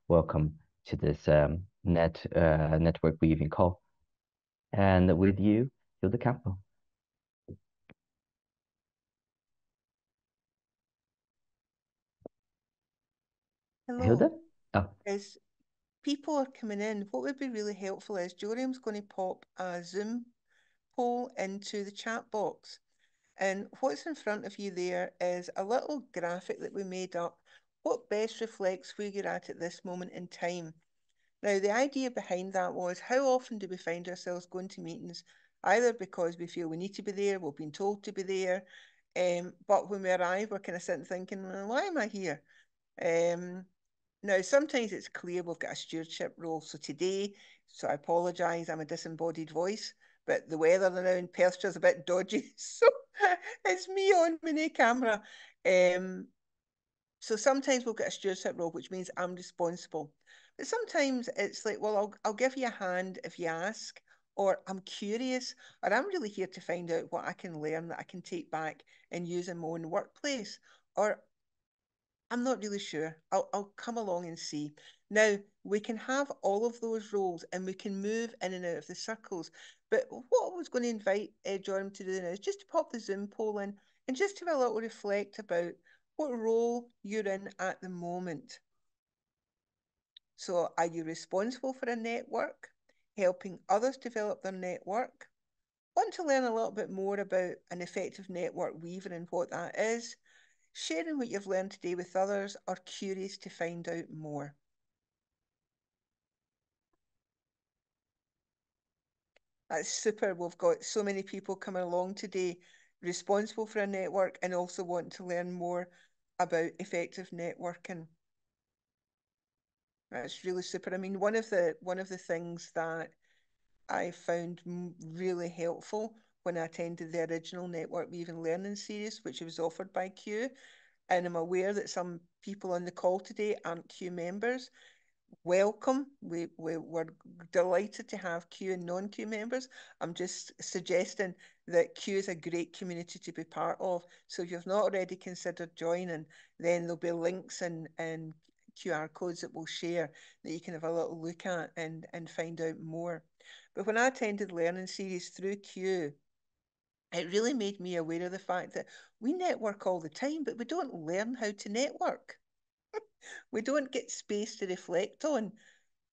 welcome to this network weaving call. And with you, Hilda Campbell. Hello. Hilda? Oh. As people are coming in, what would be really helpful is Joriam's going to pop a Zoom poll into the chat box. And what's in front of you there is a little graphic that we made up. What best reflects where you're at this moment in time? Now, the idea behind that was, how often do we find ourselves going to meetings, either because we feel we need to be there, we've been told to be there, but when we arrive, we're kind of sitting thinking, well, why am I here? Now, sometimes it's clear we've got a stewardship role. So today, so I apologise, I'm a disembodied voice, but the weather now in Perthshire is a bit dodgy. So it's me on my camera. So sometimes we'll get a stewardship role, which means I'm responsible. But sometimes it's like, well, I'll give you a hand if you ask, or I'm curious, or I'm really here to find out what I can learn that I can take back and use in my own workplace. Or I'm not really sure. I'll come along and see. Now, we can have all of those roles and we can move in and out of the circles. But what I was going to invite Jordan to do now is just to pop the Zoom poll in and just to have a little reflect about what role you're in at the moment. So, are you responsible for a network, helping others develop their network? Want to learn a little bit more about an effective network weaver and what that is? Sharing what you've learned today with others, or curious to find out more? That's super. We've got so many people coming along today, responsible for a network and also want to learn more about effective networking. That's really super. I mean, one of the things that I found really helpful when I attended the original Network Weaving Learning Series, which was offered by Q, and I'm aware that some people on the call today aren't Q members. Welcome. We're delighted to have Q and non-Q members. I'm just suggesting that Q is a great community to be part of. So if you've not already considered joining, then there'll be links and QR codes that we'll share that you can have a little look at and find out more. But when I attended Learning Series through Q, it really made me aware of the fact that we network all the time, but we don't learn how to network. We don't get space to reflect on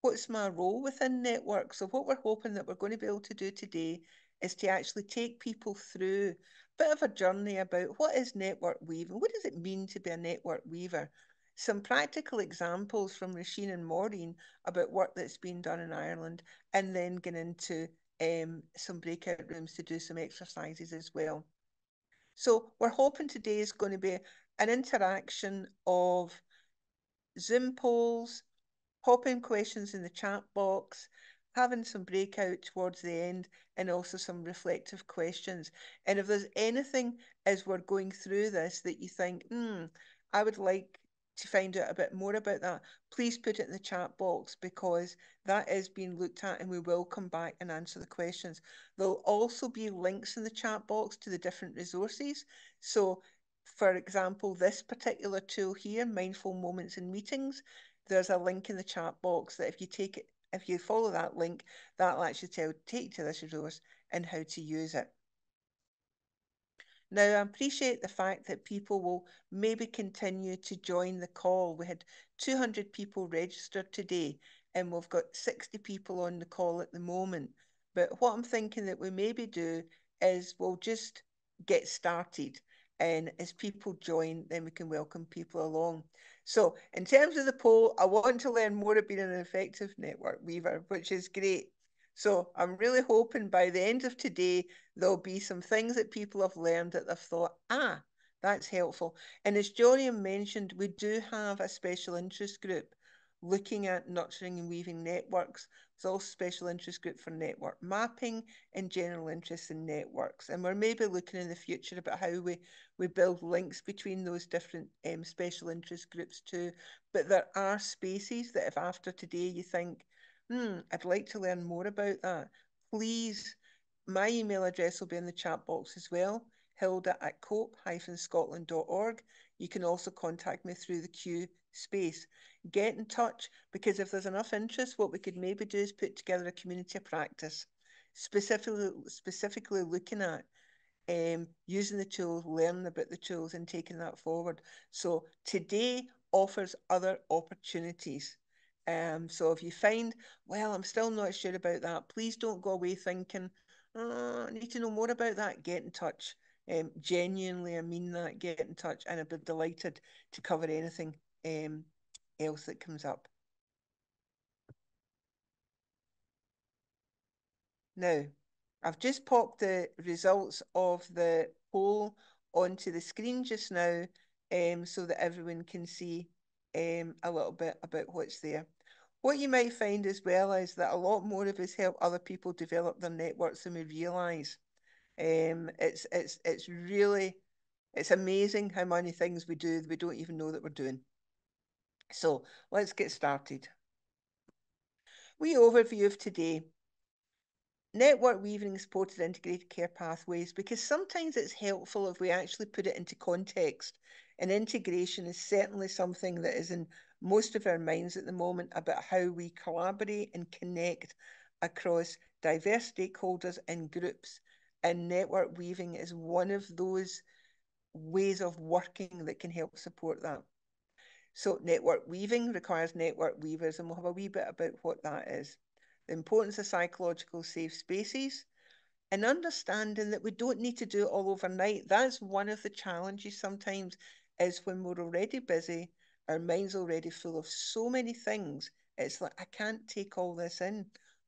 what's my role within network. So what we're hoping that we're going to be able to do today is to actually take people through a bit of a journey about what is network weaving, what does it mean to be a network weaver, some practical examples from Roisin and Maureen about work that's been done in Ireland, and then get into some breakout rooms to do some exercises as well. So we're hoping today is going to be an interaction of Zoom polls, popping questions in the chat box, having some breakout towards the end, and also some reflective questions. And if there's anything as we're going through this that you think, I would like to find out a bit more about that, please put it in the chat box, because that is being looked at and we will come back and answer the questions. There'll also be links in the chat box to the different resources. So for example, this particular tool here, Mindful Moments in Meetings, there's a link in the chat box that if you follow that link, that'll actually take you to this resource and how to use it. Now, I appreciate the fact that people will maybe continue to join the call. We had 200 people registered today, and we've got 60 people on the call at the moment. But what I'm thinking that we maybe do is we'll just get started. And as people join, then we can welcome people along. So in terms of the poll, I want to learn more about being an effective network weaver, which is great. So I'm really hoping by the end of today, there'll be some things that people have learned that they've thought, that's helpful. And as Joriam mentioned, we do have a special interest group looking at nurturing and weaving networks. There's also a special interest group for network mapping and general interest in networks. And we're maybe looking in the future about how we build links between those different special interest groups too. But there are spaces that if after today you think, I'd like to learn more about that, please, my email address will be in the chat box as well, hilda@cope-scotland.org. You can also contact me through the Q space. Get in touch, because if there's enough interest, what we could maybe do is put together a community of practice, specifically looking at using the tools, learning about the tools and taking that forward. So today offers other opportunities. So if you find, well, I'm still not sure about that, please don't go away thinking, oh, I need to know more about that. Get in touch. Genuinely, I mean that. Get in touch, and I'd be delighted to cover anything else that comes up. Now, I've just popped the results of the poll onto the screen just now, so that everyone can see a little bit about what's there. What you might find as well is that a lot more of us help other people develop their networks than we realise. It's really, it's amazing how many things we do that we don't even know that we're doing. So let's get started. Wee overview of today. Network weaving supported integrated care pathways, because sometimes it's helpful if we actually put it into context. And integration is certainly something that is in most of our minds at the moment, about how we collaborate and connect across diverse stakeholders and groups. And network weaving is one of those ways of working that can help support that. So network weaving requires network weavers, and we'll have a wee bit about what that is. The importance of psychological safe spaces, and understanding that we don't need to do it all overnight. That's one of the challenges sometimes, is when we're already busy, our mind's already full of so many things. It's like, I can't take all this in.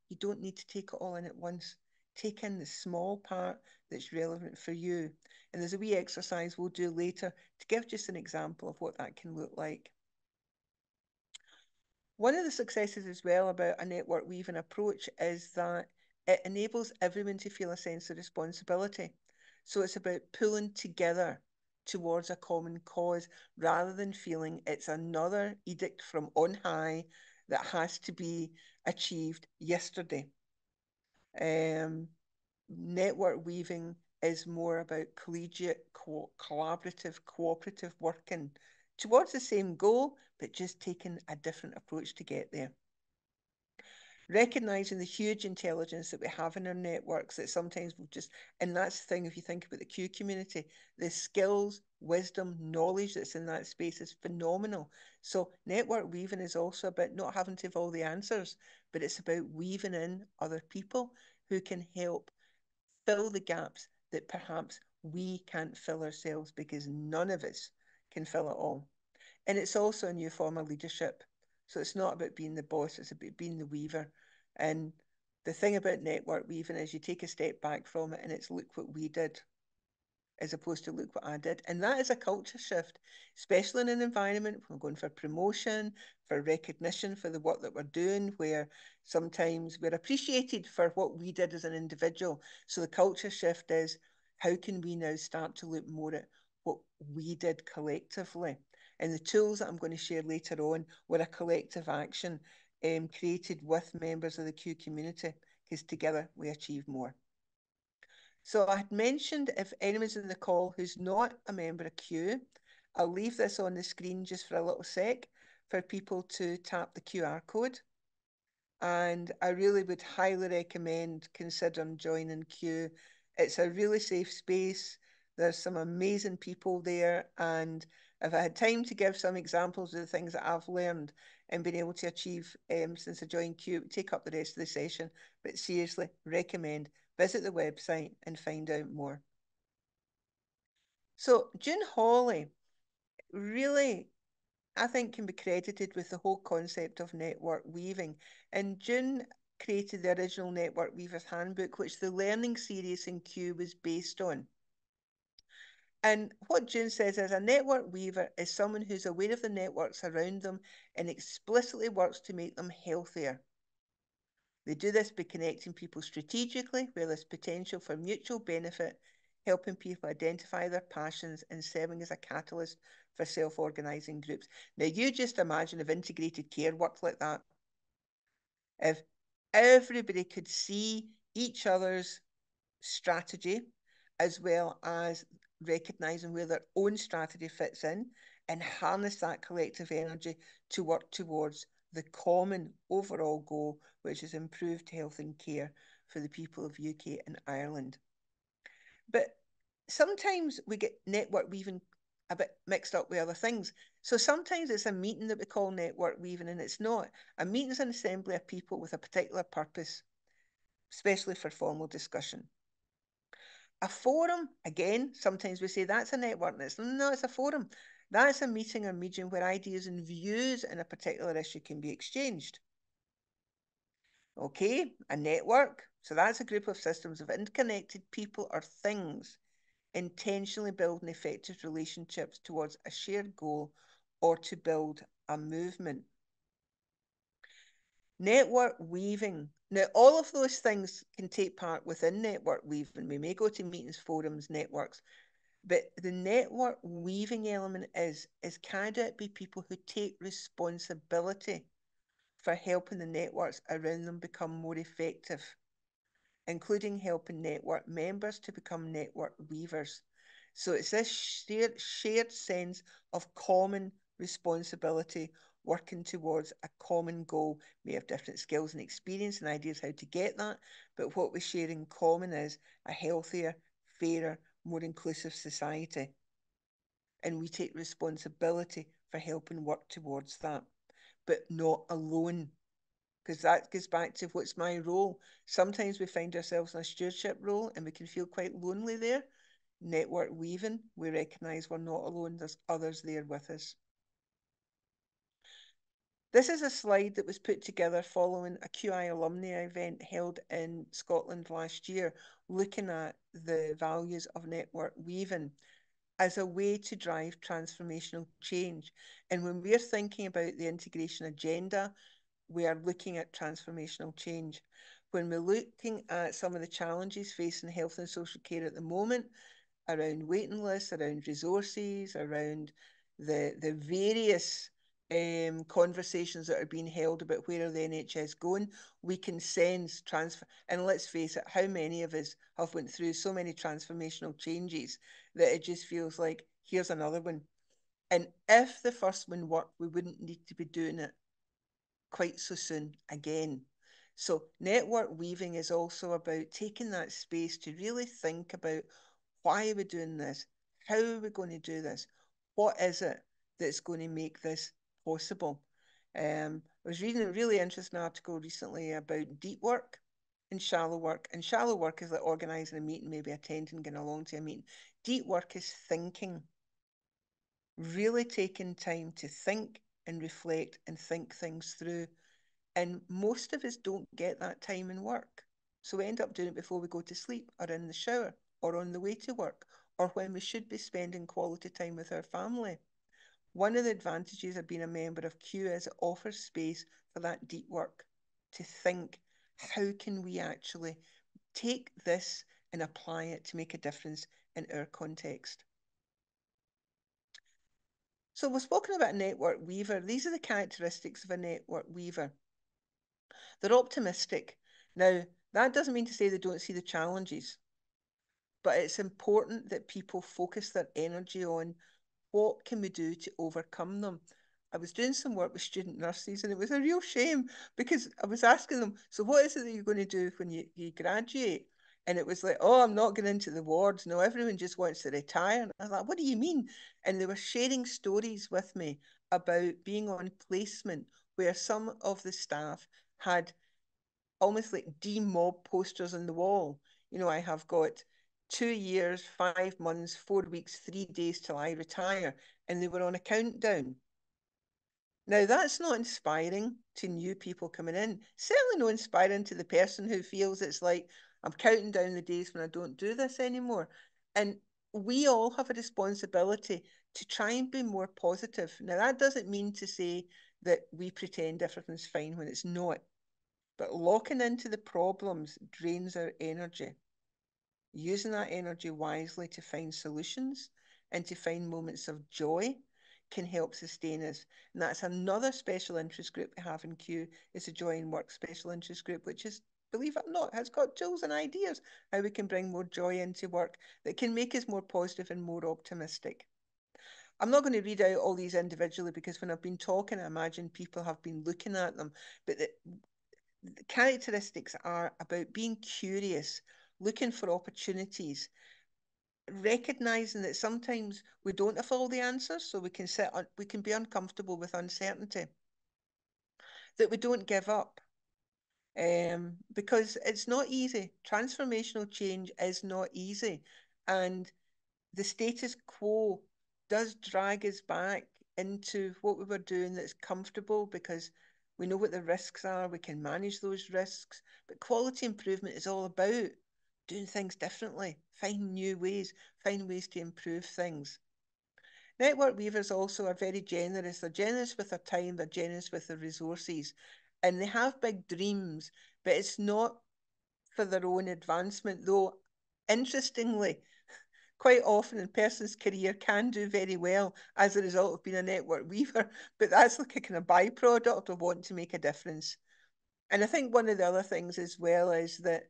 You don't need to take it all in at once. Take in the small part that's relevant for you. And there's a wee exercise we'll do later to give just an example of what that can look like. One of the successes as well about a network weaving approach is that it enables everyone to feel a sense of responsibility. So it's about pulling together towards a common cause, rather than feeling it's another edict from on high that has to be achieved yesterday. Network weaving is more about collegiate, collaborative, cooperative working towards the same goal, but just taking a different approach to get there. Recognizing the huge intelligence that we have in our networks, that sometimes we'll just, and that's the thing, if you think about the Q community, the skills, wisdom, knowledge that's in that space is phenomenal. So network weaving is also about not having to have all the answers, but it's about weaving in other people who can help fill the gaps that perhaps we can't fill ourselves, because none of us can fill it all. And it's also a new form of leadership. So it's not about being the boss, it's about being the weaver. And the thing about network weaving is you take a step back from it and it's look what we did, as opposed to look what I did. And that is a culture shift, especially in an environment where we're going for promotion, for recognition for the work that we're doing, where sometimes we're appreciated for what we did as an individual. So the culture shift is, how can we now start to look more at what we did collectively? And the tools that I'm going to share later on were a collective action created with members of the Q community, because together we achieve more. So I had mentioned, if anyone's in the call who's not a member of Q, I'll leave this on the screen just for a little sec for people to tap the QR code. And I really would highly recommend considering joining Q. It's a really safe space. There's some amazing people there. And if I had time to give some examples of the things that I've learned and been able to achieve since I joined Q, it would take up the rest of the session. But seriously, recommend. Visit the website and find out more. So June Hawley really, I think, can be credited with the whole concept of network weaving. And June created the original Network Weaver's Handbook, which the learning series in Q was based on. And what June says is, a network weaver is someone who's aware of the networks around them and explicitly works to make them healthier. They do this by connecting people strategically where there's potential for mutual benefit, helping people identify their passions, and serving as a catalyst for self-organising groups. Now, you just imagine if integrated care worked like that. If everybody could see each other's strategy as well as recognizing where their own strategy fits in and harness that collective energy to work towards the common overall goal, which is improved health and care for the people of UK and Ireland. But sometimes we get network weaving a bit mixed up with other things. So sometimes it's a meeting that we call network weaving, and it's not. A meeting is an assembly of people with a particular purpose, especially for formal discussion. A forum, again, sometimes we say that's a network. No, it's a forum. That's a meeting or medium where ideas and views in a particular issue can be exchanged. Okay, a network. So that's a group of systems of interconnected people or things intentionally building effective relationships towards a shared goal or to build a movement. Network weaving. Now, all of those things can take part within network weaving. We may go to meetings, forums, networks, but the network weaving element is carried out by people who take responsibility for helping the networks around them become more effective, including helping network members to become network weavers. So it's this shared sense of common responsibility working towards a common goal. We have different skills and experience and ideas how to get that, but what we share in common is a healthier, fairer, more inclusive society. And we take responsibility for helping work towards that, but not alone, because that goes back to what's my role. Sometimes we find ourselves in a stewardship role and we can feel quite lonely there. Network weaving, we recognise we're not alone, there's others there with us. This is a slide that was put together following a QI alumni event held in Scotland last year, looking at the values of network weaving as a way to drive transformational change. And when we're thinking about the integration agenda, we are looking at transformational change. When we're looking at some of the challenges facing health and social care at the moment, around waiting lists, around resources, around the various conversations that are being held about where are the NHS going, we can sense transfer. And let's face it, how many of us have went through so many transformational changes that it just feels like, here's another one. And if the first one worked, we wouldn't need to be doing it quite so soon again. So network weaving is also about taking that space to really think about, why are we doing this? How are we going to do this? What is it that's going to make this possible? I was reading a really interesting article recently about deep work and shallow work. And shallow work is like organising a meeting, maybe attending, getting along to a meeting. Deep work is thinking, really taking time to think and reflect and think things through. And most of us don't get that time in work. So we end up doing it before we go to sleep, or in the shower, or on the way to work, or when we should be spending quality time with our family. One of the advantages of being a member of Q is it offers space for that deep work, to think, how can we actually take this and apply it to make a difference in our context? So we've spoken about a network weaver. These are the characteristics of a network weaver. They're optimistic. Now, that doesn't mean to say they don't see the challenges, but it's important that people focus their energy on, what can we do to overcome them? I was doing some work with student nurses, and it was a real shame, because I was asking them, so what is it that you're going to do when you graduate? And it was like, oh, I'm not going into the wards. No, everyone just wants to retire. And I was like, what do you mean? And they were sharing stories with me about being on placement, where some of the staff had almost like demob posters on the wall. You know, I have got 2 years, 5 months, 4 weeks, 3 days till I retire. And they were on a countdown. Now, that's not inspiring to new people coming in. Certainly not inspiring to the person who feels it's like, I'm counting down the days when I don't do this anymore. And we all have a responsibility to try and be more positive. Now, that doesn't mean to say that we pretend everything's fine when it's not. But locking into the problems drains our energy. Using that energy wisely to find solutions and to find moments of joy can help sustain us. And that's another special interest group we have in Q, is the Joy in Work special interest group, which is believe it or not, has got tools and ideas how we can bring more joy into work that can make us more positive and more optimistic. I'm not going to read out all these individually because when I've been talking, I imagine people have been looking at them. But the characteristics are about being curious, looking for opportunities, recognizing that sometimes we don't have all the answers, so we can be uncomfortable with uncertainty, that we don't give up, because it's not easy. Transformational change is not easy, and the status quo does drag us back into what we were doing that's comfortable because we know what the risks are, we can manage those risks. But quality improvement is all about doing things differently, find new ways, find ways to improve things. Network weavers also are very generous. They're generous with their time, they're generous with their resources, and they have big dreams, but it's not for their own advancement, though interestingly, quite often a person's career can do very well as a result of being a network weaver, but that's like a kind of byproduct of wanting to make a difference. And I think one of the other things as well is that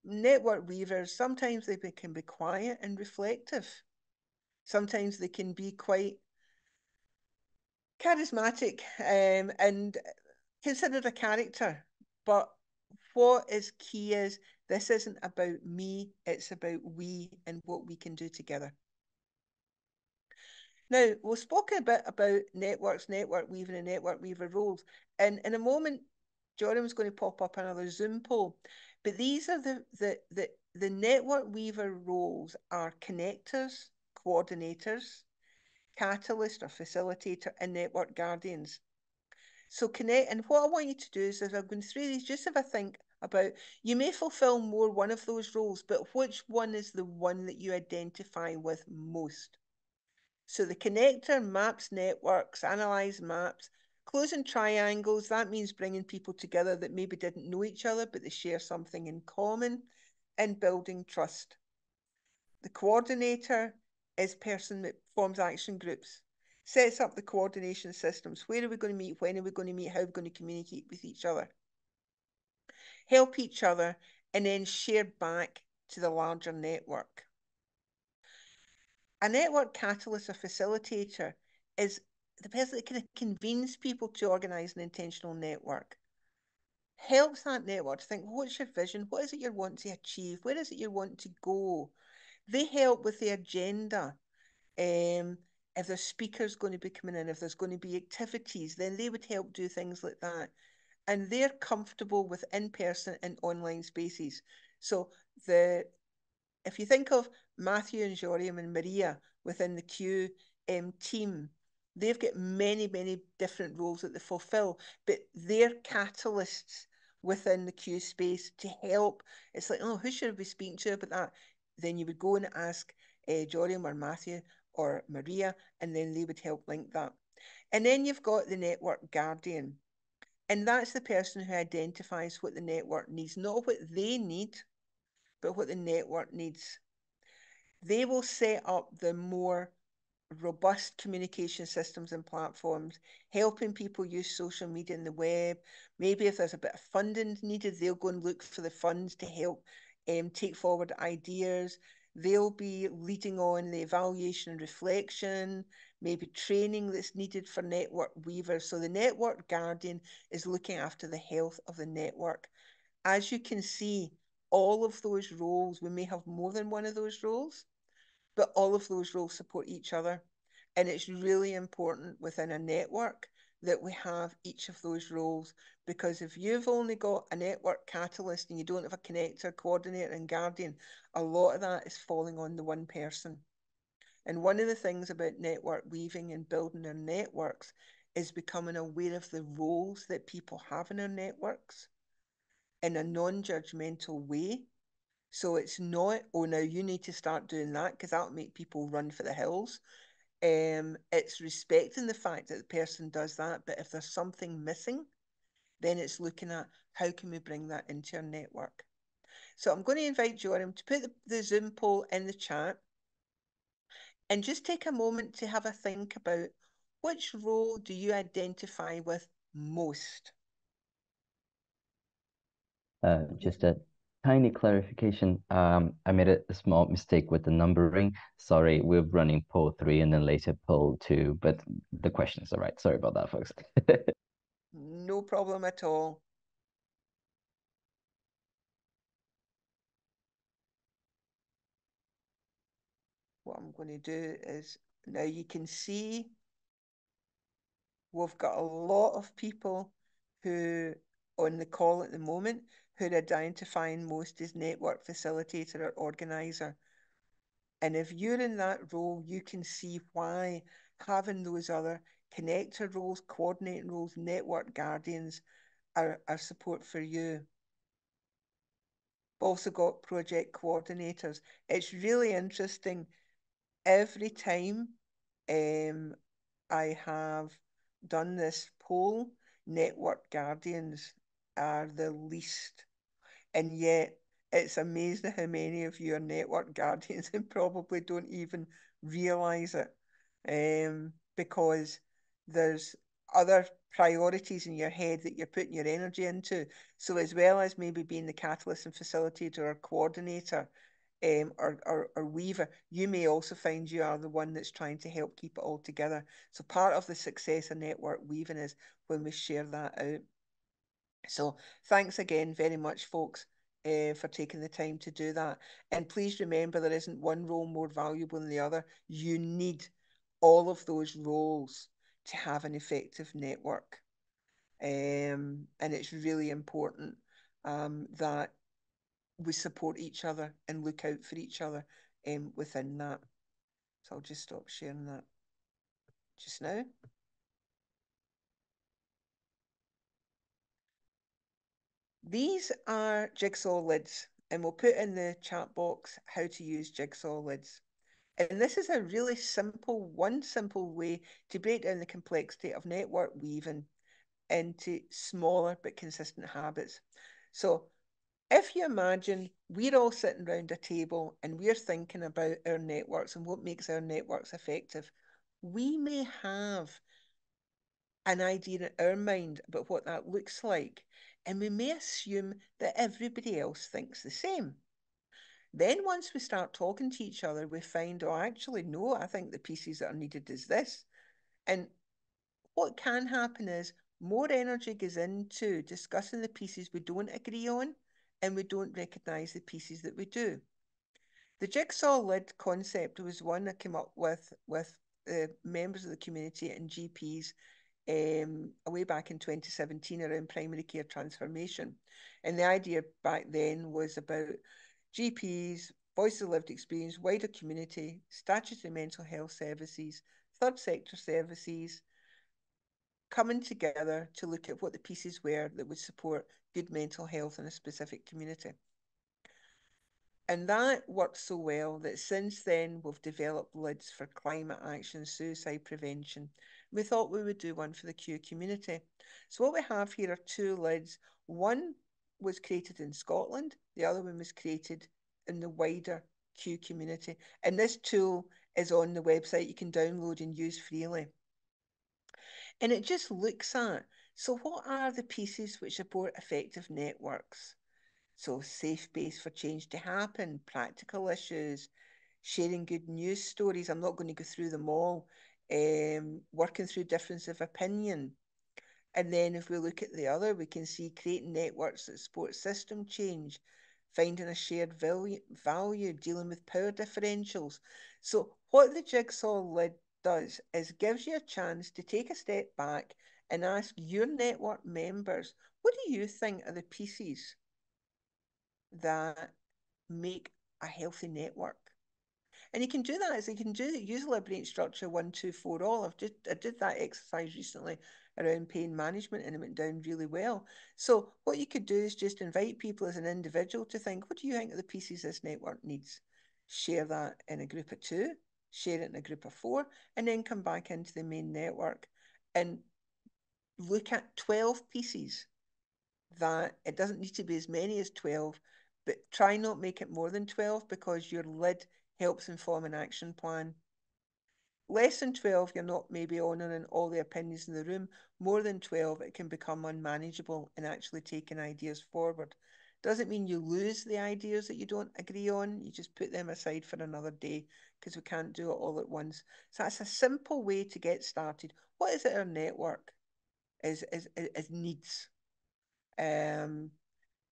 network weavers, sometimes they can be quiet and reflective. Sometimes they can be quite charismatic, and considered a character. But what is key is this isn't about me, it's about we and what we can do together. Now, we've spoken a bit about networks, network weaving, and network weaver roles. And in a moment, Joram's going to pop up another Zoom poll. But these are the network weaver roles are connectors, coordinators, catalyst or facilitator, and network guardians. So connect, and what I want you to do is, as I'm going through these, just have a think about, you may fulfill more one of those roles, but which one is the one that you identify with most? So the connector maps networks, analyze maps, closing triangles. That means bringing people together that maybe didn't know each other, but they share something in common, and building trust. The coordinator is person that forms action groups, sets up the coordination systems. Where are we going to meet? When are we going to meet? How are we going to communicate with each other? Help each other, and then share back to the larger network. A network catalyst or facilitator is the person that can convince people to organize an intentional network. Helps that network to think, what's your vision? What is it you want to achieve? Where is it you want to go? They help with the agenda. If there's speakers going to be coming in, if there's going to be activities, then they would help do things like that. And they're comfortable with in-person and online spaces. So if you think of Matthew and Joriam and Maria within the Q team, they've got many, many different roles that they fulfill, but they're catalysts within the Q space to help. It's like, oh, who should we be speaking to about that? Then you would go and ask Joriam or Matthew or Maria, and then they would help link that. And then you've got the network guardian. And that's the person who identifies what the network needs, not what they need, but what the network needs. They will set up the more robust communication systems and platforms, helping people use social media and the web. Maybe if there's a bit of funding needed, they'll go and look for the funds to help take forward ideas. They'll be leading on the evaluation and reflection, maybe training that's needed for network weavers. So the network guardian is looking after the health of the network. As you can see, all of those roles, we may have more than one of those roles, but all of those roles support each other. And it's really important within a network that we have each of those roles, because if you've only got a network catalyst and you don't have a connector, coordinator, and guardian, a lot of that is falling on the one person. And one of the things about network weaving and building their networks is becoming aware of the roles that people have in their networks in a non-judgmental way. So it's not, oh, now you need to start doing that because that'll make people run for the hills. It's respecting the fact that the person does that, but if there's something missing, then it's looking at how can we bring that into your network. So I'm going to invite Joram to put the Zoom poll in the chat and just take a moment to have a think about which role do you identify with most? Just a tiny clarification. I made a small mistake with the numbering. Sorry, we're running poll 3 and then later poll 2, but the questions are right. Sorry about that, folks. No problem at all. What I'm going to do is now you can see we've got a lot of people who on the call at the moment who are identifying most as network facilitator or organizer. And if you're in that role, you can see why having those other connector roles, coordinating roles, network guardians are support for you. Also got project coordinators. It's really interesting. Every time I have done this poll, network guardians are the least. And yet it's amazing how many of you are network guardians and probably don't even realize it, because there's other priorities in your head that you're putting your energy into. So as well as maybe being the catalyst and facilitator or coordinator, or weaver, you may also find you are the one that's trying to help keep it all together. So part of the success of network weaving is when we share that out. So thanks again very much, folks, for taking the time to do that. And please remember, there isn't one role more valuable than the other. You need all of those roles to have an effective network. And it's really important that we support each other and look out for each other within that. So I'll just stop sharing that just now. These are jigsaw lids, and we'll put in the chat box how to use jigsaw lids. And this is a really one simple way to break down the complexity of network weaving into smaller but consistent habits. So if you imagine we're all sitting around a table and we're thinking about our networks and what makes our networks effective, we may have an idea in our mind about what that looks like, and we may assume that everybody else thinks the same. Then once we start talking to each other, we find, oh, actually, no, I think the pieces that are needed is this. And what can happen is more energy goes into discussing the pieces we don't agree on, and we don't recognise the pieces that we do. The jigsaw lid concept was one I came up with members of the community and GPs way back in 2017 around primary care transformation. And the idea back then was about GPs, voices of lived experience, wider community, statutory mental health services, third sector services, coming together to look at what the pieces were that would support good mental health in a specific community. And that worked so well that since then we've developed lids for climate action, suicide prevention. We thought we would do one for the Q community. So what we have here are two lids. One was created in Scotland, the other one was created in the wider Q community. And this tool is on the website. You can download and use freely. And it just looks at, so what are the pieces which support effective networks? So safe space for change to happen, practical issues, sharing good news stories. I'm not going to go through them all. Working through difference of opinion. And then if we look at the other, we can see creating networks that support system change, finding a shared value, dealing with power differentials. So what the jigsaw lid does is gives you a chance to take a step back and ask your network members, what do you think are the pieces that make a healthy network? And you can do that as you can use liberating structure 1, 2, 4 all. I did that exercise recently around pain management and it went down really well. So what you could do is just invite people as an individual to think, what do you think are the pieces this network needs? Share that in a group of 2, share it in a group of 4, and then come back into the main network and look at 12 pieces. That it doesn't need to be as many as 12, but try not make it more than 12 because your lid helps inform an action plan. Less than 12, you're not maybe honouring all the opinions in the room. More than 12, it can become unmanageable in actually taking ideas forward. Doesn't mean you lose the ideas that you don't agree on. You just put them aside for another day because we can't do it all at once. So that's a simple way to get started. What is it our network is needs? Um,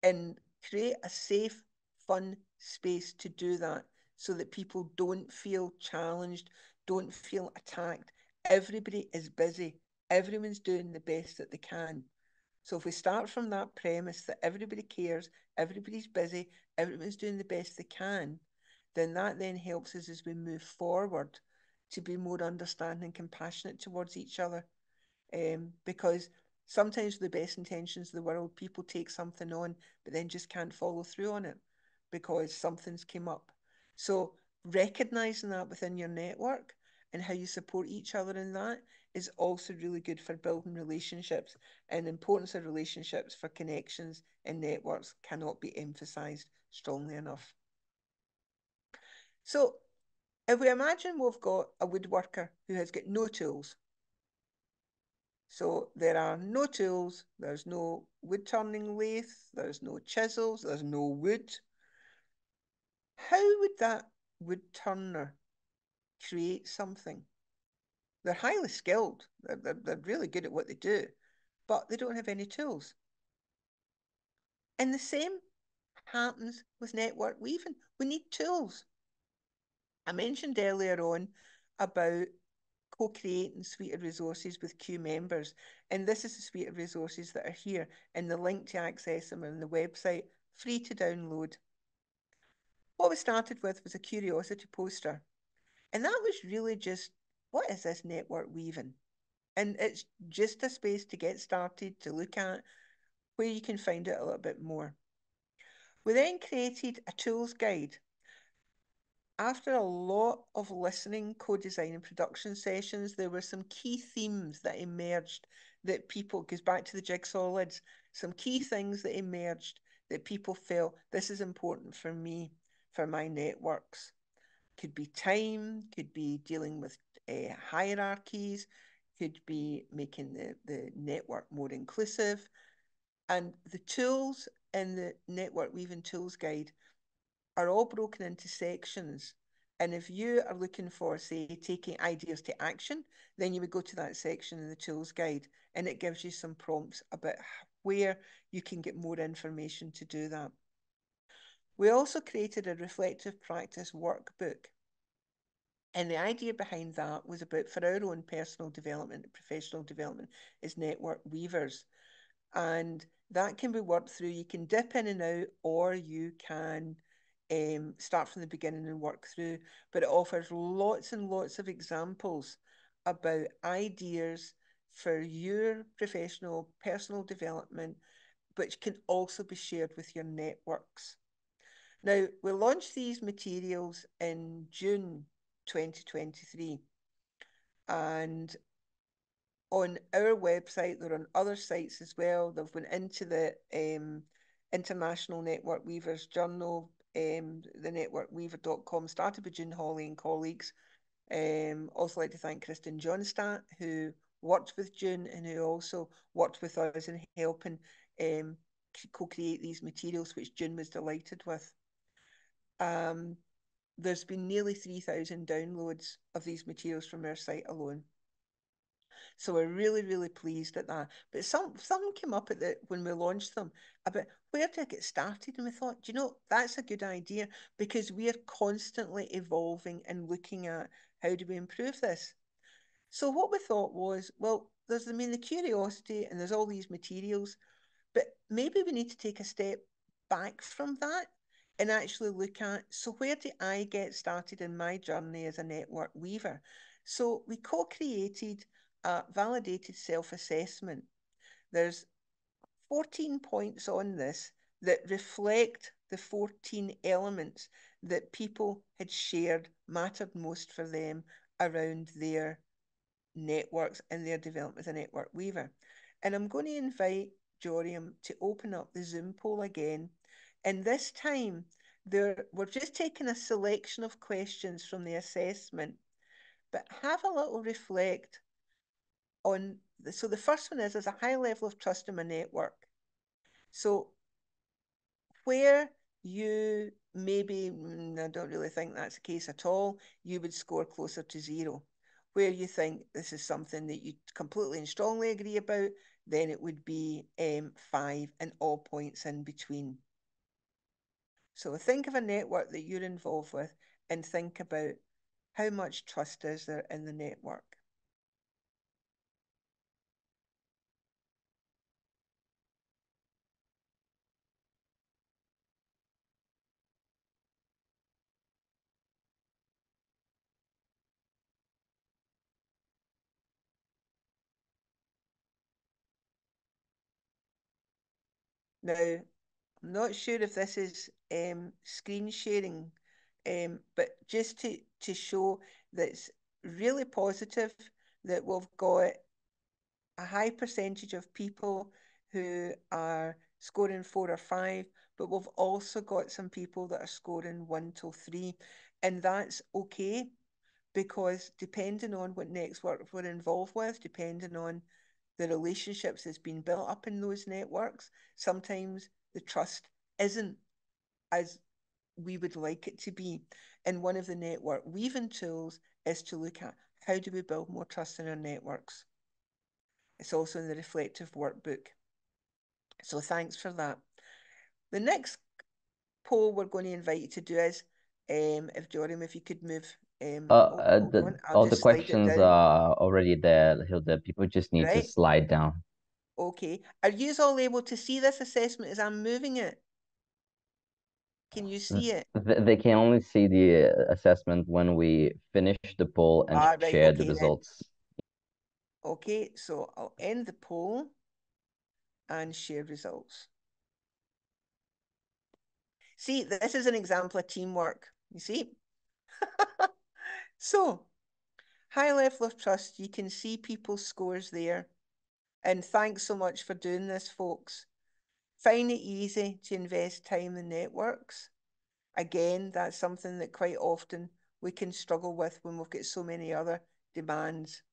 and create a safe, fun space to do that so that people don't feel challenged, don't feel attacked. Everybody is busy. Everyone's doing the best that they can. So if we start from that premise that everybody cares, everybody's busy, everyone's doing the best they can, then that then helps us as we move forward to be more understanding and compassionate towards each other. Because sometimes with the best intentions of the world, people take something on, but then just can't follow through on it because something's came up. So recognizing that within your network and how you support each other in that is also really good for building relationships. And the importance of relationships for connections and networks cannot be emphasized strongly enough. So if we imagine we've got a woodworker who has got no tools. So there are no tools, there's no wood turning lathe, there's no chisels, there's no wood. How would that wood turner create something? They're highly skilled, they're really good at what they do, but they don't have any tools. And the same happens with network weaving. We need tools. I mentioned earlier on about co-creating suite of resources with Q members. And this is the suite of resources that are here, and the link to access them are on the website, free to download. What we started with was a curiosity poster. And that was really just, what is this network weaving? And it's just a space to get started, to look at where you can find out a little bit more. We then created a tools guide. After a lot of listening, co-design and production sessions, there were some key themes that emerged that people, goes back to the jigsaw lids, some key things that emerged that people felt this is important for me, for my networks. Could be time, could be dealing with hierarchies, could be making the network more inclusive. And the tools in the network weaving tools guide are all broken into sections. And if you are looking for, say, taking ideas to action, then you would go to that section in the tools guide, and it gives you some prompts about where you can get more information to do that. We also created a reflective practice workbook. And the idea behind that was about, for our own personal development, professional development, as network weavers. And that can be worked through. You can dip in and out, or you can start from the beginning and work through. But it offers lots and lots of examples about ideas for your professional, personal development, which can also be shared with your networks. Now, we launched these materials in June 2023. And on our website, they're on other sites as well. They've went into the International Network Weavers Journal, the networkweaver.com, started by June Hawley and colleagues. Also like to thank Kristen Johnstadt, who worked with June and who also worked with us in helping co-create these materials, which June was delighted with. There's been nearly 3,000 downloads of these materials from our site alone. So we're really, really pleased at that. But some came up when we launched them about where to get started. And we thought, you know, that's a good idea because we are constantly evolving and looking at how do we improve this. So what we thought was, well, there's the curiosity and there's all these materials, but maybe we need to take a step back from that and actually look at, so where do I get started in my journey as a network weaver? So we co-created a validated self-assessment. There's 14 points on this that reflect the 14 elements that people had shared mattered most for them around their networks and their development as a network weaver. And I'm going to invite Joriam to open up the Zoom poll again. And this time, we're just taking a selection of questions from the assessment, but have a little reflect on, so the first one is, there's a high level of trust in my network. So where you maybe, I don't really think that's the case at all, you would score closer to 0. Where you think this is something that you completely and strongly agree about, then it would be 5, and all points in between. So think of a network that you're involved with and think about how much trust is there in the network. Now, I'm not sure if this is screen sharing, but just to show that it's really positive that we've got a high percentage of people who are scoring 4 or 5, but we've also got some people that are scoring 1 till 3. And that's okay, because depending on what network we're involved with, depending on the relationships that's been built up in those networks, sometimes the trust isn't as we would like it to be. And one of the network weaving tools is to look at how do we build more trust in our networks. It's also in the reflective workbook. So thanks for that. The next poll we're going to invite you to do is, if Joram, if you could move, hold on, I'll all the just slide it questions down. are already there, Hilda. People just need to Right, slide down. okay. Are you all able to see this assessment as I'm moving it? Can you see it? They can only see the assessment when we finish the poll and Ah, right, share the okay then. results. Okay, so I'll end the poll and share results. See, this is an example of teamwork, you see? So, high level of trust, you can see people's scores there. And thanks so much for doing this, folks. Find it easy to invest time in networks. Again, that's something that quite often we can struggle with when we've got so many other demands.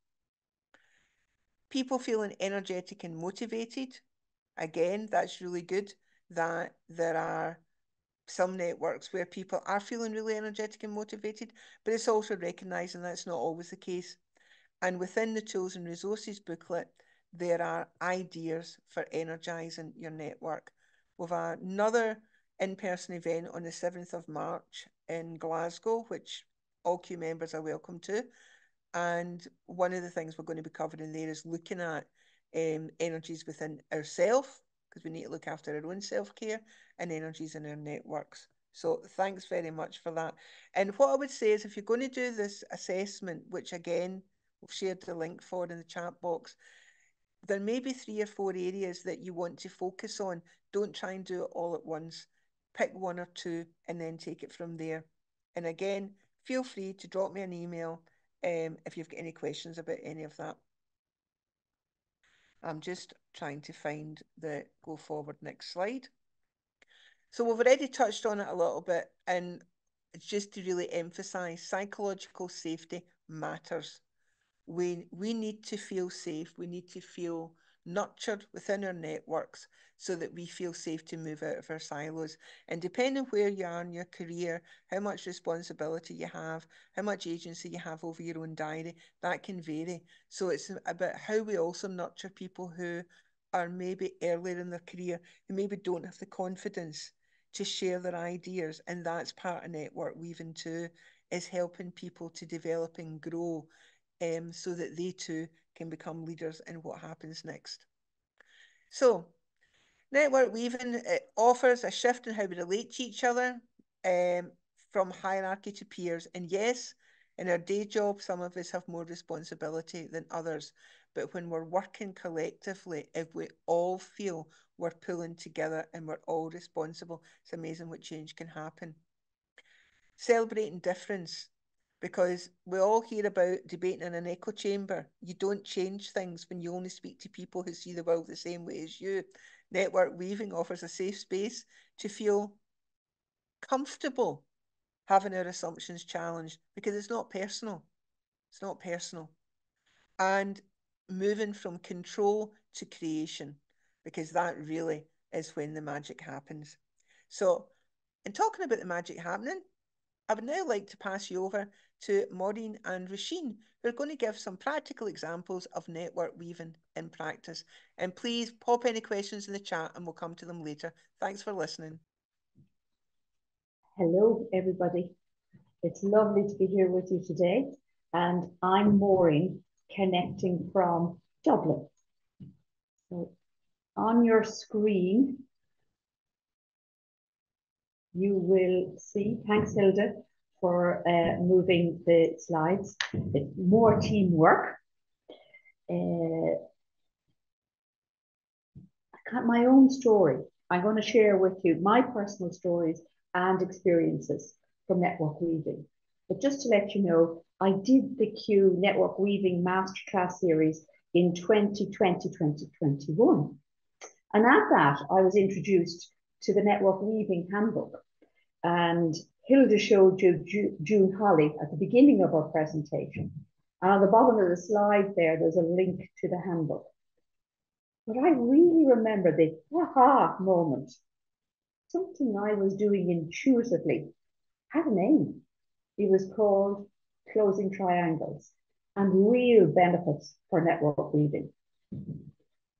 People feeling energetic and motivated. Again, that's really good that there are some networks where people are feeling really energetic and motivated, but it's also recognizing that's not always the case. And within the tools and resources booklet, there are ideas for energizing your network. We've another in-person event on the 7th of March in Glasgow, which all Q members are welcome to. And one of the things we're going to be covering there is looking at energies within ourselves, because we need to look after our own self-care, and energies in our networks. So thanks very much for that. And what I would say is, if you're going to do this assessment, which again, we've shared the link for in the chat box, there may be 3 or 4 areas that you want to focus on. Don't try and do it all at once. Pick 1 or 2 and then take it from there. And again, feel free to drop me an email if you've got any questions about any of that. I'm just trying to find the go forward next slide. So we've already touched on it a little bit, and it's just to really emphasize psychological safety matters. We need to feel safe. We need to feel nurtured within our networks so that we feel safe to move out of our silos. And depending where you are in your career, how much responsibility you have, how much agency you have over your own diary, that can vary. So it's about how we also nurture people who are maybe earlier in their career, who maybe don't have the confidence to share their ideas. And that's part of network weaving too, is helping people to develop and grow so that they too can become leaders in what happens next. So, network weaving, it offers a shift in how we relate to each other, from hierarchy to peers. And yes, in our day job, some of us have more responsibility than others. But when we're working collectively, if we all feel we're pulling together and we're all responsible, it's amazing what change can happen. Celebrating difference, because we all hear about debating in an echo chamber. You don't change things when you only speak to people who see the world the same way as you. Network weaving offers a safe space to feel comfortable having our assumptions challenged, because it's not personal. It's not personal. And moving from control to creation, because that really is when the magic happens. So, in talking about the magic happening, I would now like to pass you over to Maureen and Roisin, who are going to give some practical examples of network weaving in practice. And please pop any questions in the chat and we'll come to them later. Thanks for listening. Hello, everybody. It's lovely to be here with you today. And I'm Maureen, connecting from Dublin. So on your screen, you will see, thanks Hilda for moving the slides. It's more teamwork. My own story. I'm going to share with you my personal stories and experiences from network weaving. But just to let you know, I did the Q Network Weaving Masterclass series in 2020-2021. And at that, I was introduced to the Network Weaving Handbook. And Hilda showed you June Holly at the beginning of our presentation. And on the bottom of the slide there's a link to the handbook. But I really remember the aha moment. Something I was doing intuitively had a name. It was called Closing Triangles and Real Benefits for Network Weaving.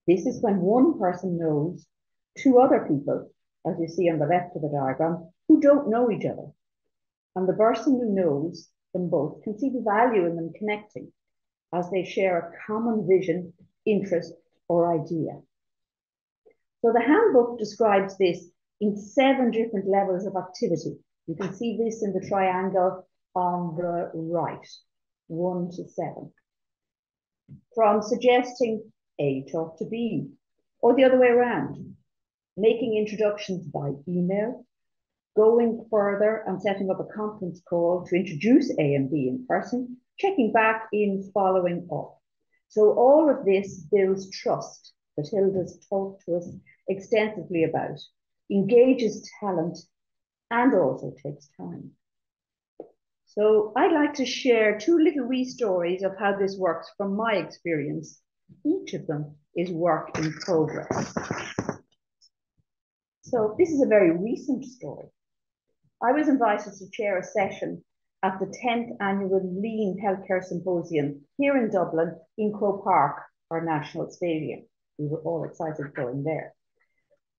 This is when one person knows two other people, as you see on the left of the diagram, who don't know each other. And the person who knows them both can see the value in them connecting as they share a common vision, interest, or idea. So the handbook describes this in 7 different levels of activity. You can see this in the triangle on the right, 1 to 7. From suggesting A talk to B, or the other way around, making introductions by email, going further and setting up a conference call to introduce A and B in person, checking back in, following up. So all of this builds trust that Hilda's talked to us extensively about, engages talent, and also takes time. So I'd like to share 2 little wee stories of how this works from my experience. Each of them is work in progress. So this is a very recent story. I was invited to chair a session at the 10th annual Lean Healthcare Symposium here in Dublin in Croke Park, our national stadium. We were all excited going there.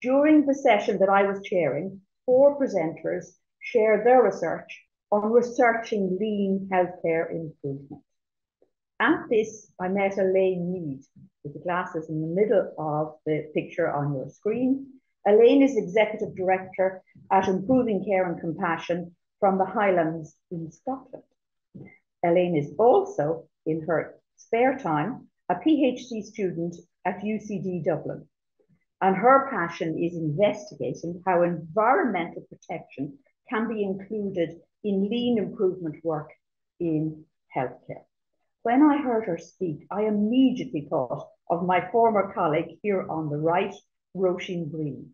During the session that I was chairing, 4 presenters shared their research on researching lean healthcare improvement. At this, I met Elaine Mead, with the glasses in the middle of the picture on your screen. Elaine is Executive Director at Improving Care and Compassion from the Highlands in Scotland. Elaine is also, in her spare time, a PhD student at UCD Dublin. And her passion is investigating how environmental protection can be included in lean improvement work in healthcare. When I heard her speak, I immediately thought of my former colleague here on the right, Roisin Breen.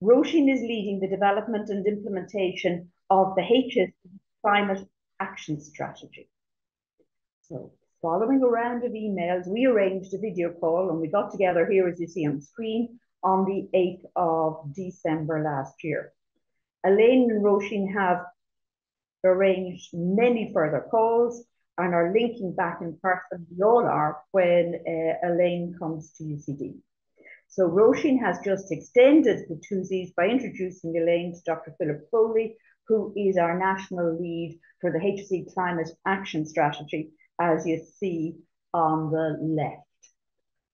Roisin is leading the development and implementation of the HS Climate Action Strategy. So, following a round of emails, we arranged a video call and we got together here, as you see on the screen, on the 8th of December last year. Elaine and Roisin have arranged many further calls and are linking back in person. We all are when Elaine comes to UCD. So Roisin has just extended the twosies by introducing Elaine to Dr. Philip Foley, who is our national lead for the HSE Climate Action Strategy, as you see on the left.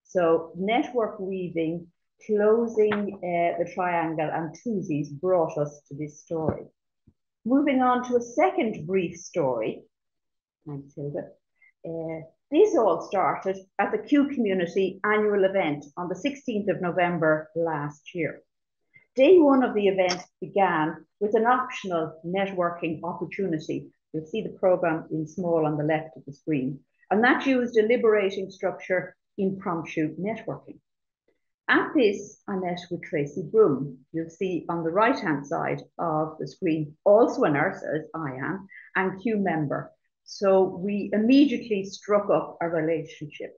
So network weaving, closing the triangle and twosies brought us to this story. Moving on to a second brief story. Thanks, Hilda. This all started at the Q Community annual event on the 16th of November last year. Day 1 of the event began with an optional networking opportunity. You'll see the programme in small on the left of the screen. And that used a liberating structure impromptu networking. At this, I met with Tracy Broom. You'll see on the right-hand side of the screen, also a nurse, as I am, and Q member. So we immediately struck up a relationship.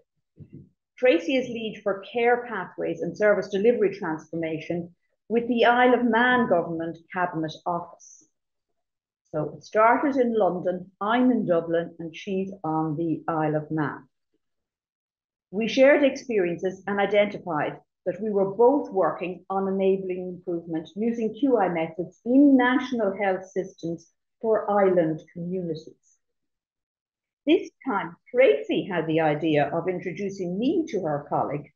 Tracy is lead for care pathways and service delivery transformation with the Isle of Man Government Cabinet Office. So it started in London, I'm in Dublin, and she's on the Isle of Man. We shared experiences and identified that we were both working on enabling improvement using QI methods in national health systems for island communities. This time, Tracy had the idea of introducing me to her colleague,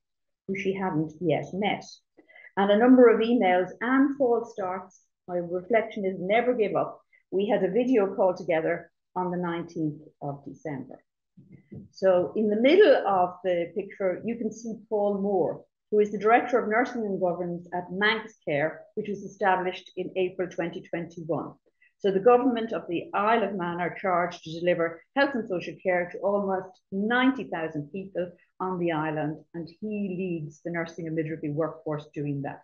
who she hadn't yet met. And a number of emails and false starts. My reflection is never give up. We had a video call together on the 19th of December. So in the middle of the picture, you can see Paul Moore, who is the Director of Nursing and Governance at Manx Care, which was established in April 2021. So the government of the Isle of Man are charged to deliver health and social care to almost 90,000 people on the island, and he leads the nursing and midwifery workforce doing that.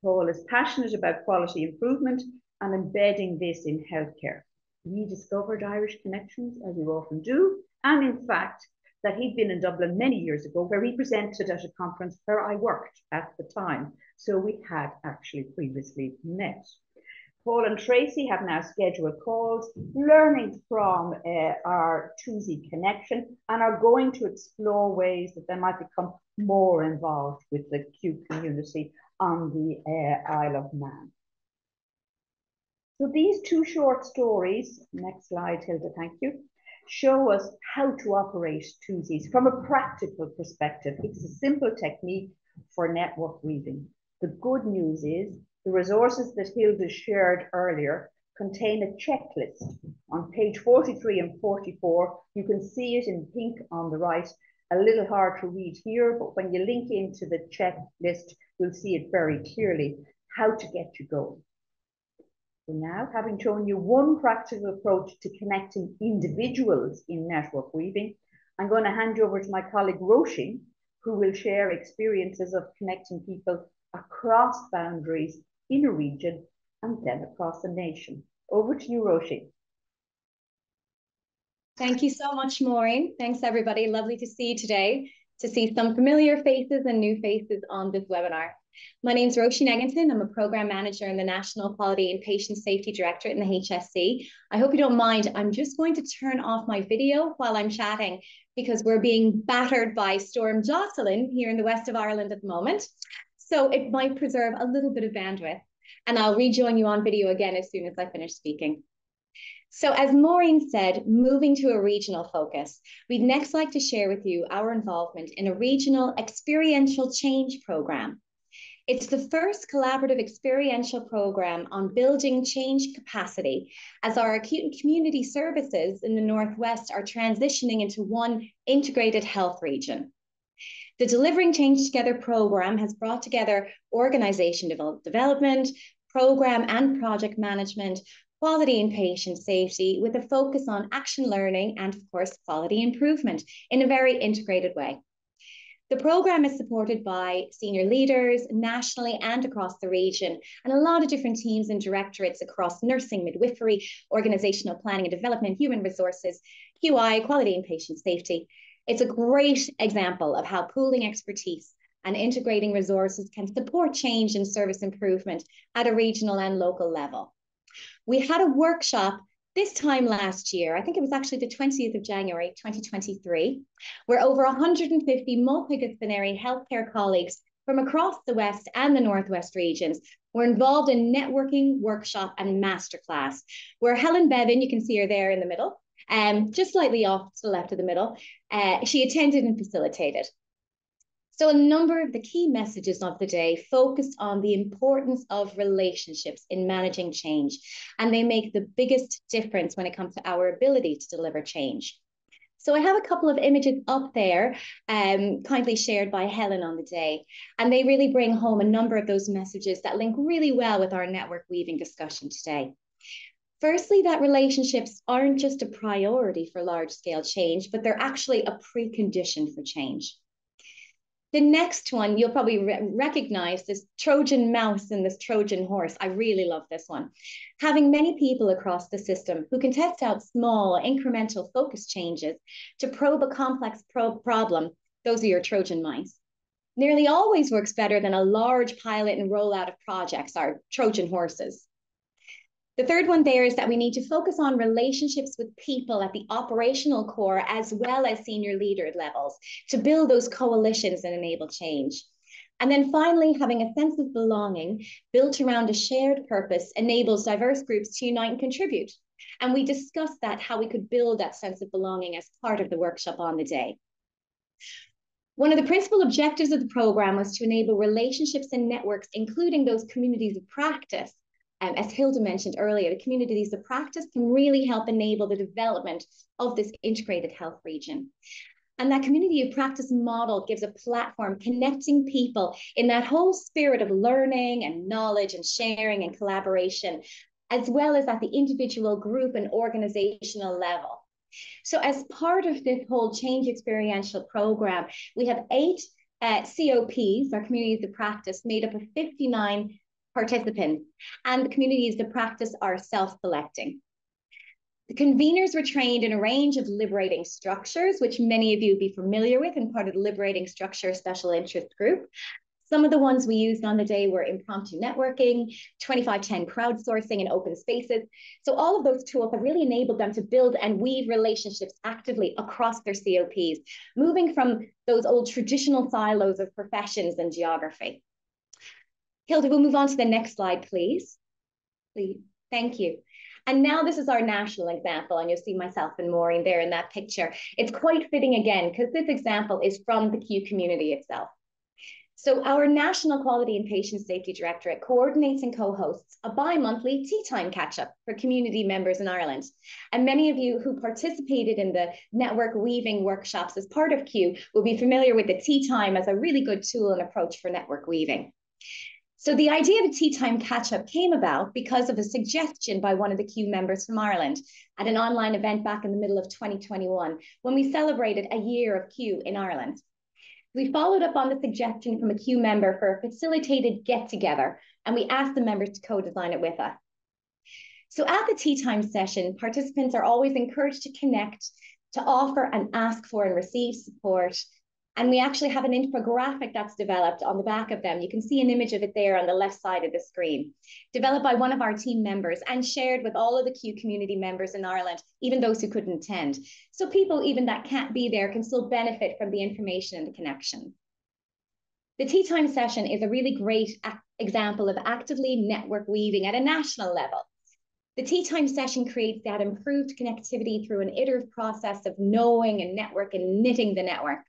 Paul is passionate about quality improvement and embedding this in healthcare. He discovered Irish connections, as you often do, and in fact, that he'd been in Dublin many years ago, where he presented at a conference where I worked at the time. So we had actually previously met. Paul and Tracy have now scheduled calls, learning from our TUSI connection, and are going to explore ways that they might become more involved with the Q community on the Isle of Man. So these two short stories, next slide, Hilda, thank you, show us how to operate TUSIs from a practical perspective. It's a simple technique for network weaving. The good news is the resources that Hilda shared earlier contain a checklist. On page 43 and 44, you can see it in pink on the right, a little hard to read here, but when you link into the checklist, you'll see it very clearly, how to get you going. So now, having shown you one practical approach to connecting individuals in network weaving, I'm going to hand you over to my colleague Roisin, who will share experiences of connecting people across boundaries in a region and then across a nation. Over to you, Roisin. Thank you so much, Maureen. Thanks, everybody. Lovely to see you today, to see some familiar faces and new faces on this webinar. My name's Roisin Egginton. I'm a program manager in the National Quality and Patient Safety Directorate in the HSC. I hope you don't mind. I'm just going to turn off my video while I'm chatting because we're being battered by Storm Jocelyn here in the west of Ireland at the moment. So it might preserve a little bit of bandwidth, and I'll rejoin you on video again as soon as I finish speaking. So as Maureen said, moving to a regional focus, we'd next like to share with you our involvement in a regional experiential change program. It's the first collaborative experiential program on building change capacity as our acute and community services in the Northwest are transitioning into one integrated health region. The Delivering Change Together program has brought together organization development, program and project management, quality and patient safety with a focus on action learning and, of course, quality improvement in a very integrated way. The program is supported by senior leaders nationally and across the region, and a lot of different teams and directorates across nursing, midwifery, organizational planning and development, human resources, QI, quality and patient safety. It's a great example of how pooling expertise and integrating resources can support change and service improvement at a regional and local level. We had a workshop this time last year, I think it was actually the 20th of January, 2023, where over 150 multidisciplinary healthcare colleagues from across the West and the Northwest regions were involved in networking, workshop, and masterclass, where Helen Bevan, you can see her there in the middle, just slightly off to the left of the middle, she attended and facilitated. So a number of the key messages of the day focused on the importance of relationships in managing change, and they make the biggest difference when it comes to our ability to deliver change. So I have a couple of images up there, kindly shared by Helen on the day, and they really bring home a number of those messages that link really well with our network weaving discussion today. Firstly, that relationships aren't just a priority for large-scale change, but they're actually a precondition for change. The next one, you'll probably recognize this Trojan mouse and this Trojan horse. I really love this one. Having many people across the system who can test out small incremental focus changes to probe a complex problem, those are your Trojan mice. nearly always works better than a large pilot and rollout of projects, our Trojan horses. The third one there is that we need to focus on relationships with people at the operational core as well as senior leader levels to build those coalitions and enable change. And then finally, having a sense of belonging built around a shared purpose enables diverse groups to unite and contribute. And we discussed that, how we could build that sense of belonging as part of the workshop on the day. One of the principal objectives of the program was to enable relationships and networks, including those communities of practice. As Hilda mentioned earlier, the communities of practice can really help enable the development of this integrated health region. And that community of practice model gives a platform connecting people in that whole spirit of learning and knowledge and sharing and collaboration, as well as at the individual, group, and organizational level. So as part of this whole change experiential program, we have 8 COPs, our communities of practice, made up of 59 participants, and the communities of practice are self-selecting. The conveners were trained in a range of liberating structures, which many of you would be familiar with and part of the liberating structure special interest group. Some of the ones we used on the day were impromptu networking, 2510 crowdsourcing, and open spaces. So all of those tools have really enabled them to build and weave relationships actively across their COPs, moving from those old traditional silos of professions and geography. Hilda, we'll move on to the next slide, please. Please, thank you. And now this is our national example, and you'll see myself and Maureen there in that picture. It's quite fitting again, because this example is from the Q community itself. So our National Quality and Patient Safety Directorate coordinates and co-hosts a bi-monthly tea time catch-up for community members in Ireland. And many of you who participated in the network weaving workshops as part of Q will be familiar with the tea time as a really good tool and approach for network weaving. So the idea of a tea time catch-up came about because of a suggestion by one of the Q members from Ireland at an online event back in the middle of 2021, when we celebrated a year of Q in Ireland. We followed up on the suggestion from a Q member for a facilitated get-together, and we asked the members to co-design it with us. So at the tea time session, participants are always encouraged to connect, to offer and ask for and receive support. And we actually have an infographic that's developed on the back of them. You can see an image of it there on the left side of the screen, developed by one of our team members and shared with all of the Q community members in Ireland, even those who couldn't attend. So people even that can't be there can still benefit from the information and the connection. The tea time session is a really great example of actively network weaving at a national level. The tea time session creates that improved connectivity through an iterative process of knowing and network and knitting the network.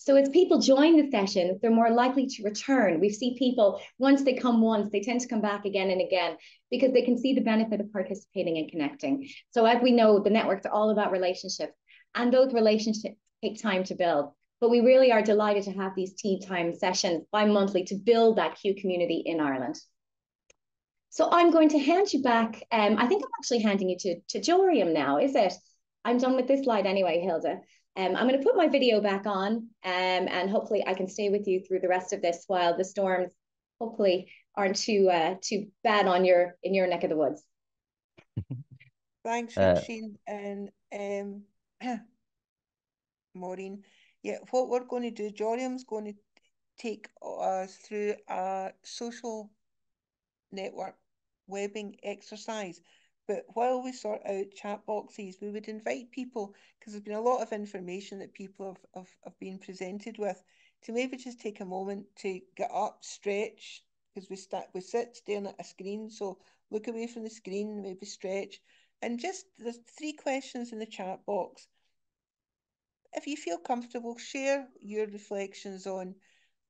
So as people join the sessions, they're more likely to return. We see people, once they come once, they tend to come back again and again because they can see the benefit of participating and connecting. So as we know, the networks are all about relationships, and those relationships take time to build. But we really are delighted to have these tea time sessions bi-monthly to build that Q community in Ireland. So I'm going to hand you back. I think I'm actually handing you to Joriam now, is it? I'm done with this slide anyway, Hilda. I'm going to put my video back on, and hopefully I can stay with you through the rest of this while the storms hopefully aren't too bad in your neck of the woods. Thanks, Roisin and Maureen. Yeah, what we're going to do, Joriam's going to take us through a social network webbing exercise. But while we sort out chat boxes, we would invite people, because there's been a lot of information that people have been presented with, to maybe just take a moment to get up, stretch, because we sit staring at a screen, so look away from the screen, maybe stretch. And just, there's 3 questions in the chat box. If you feel comfortable, share your reflections on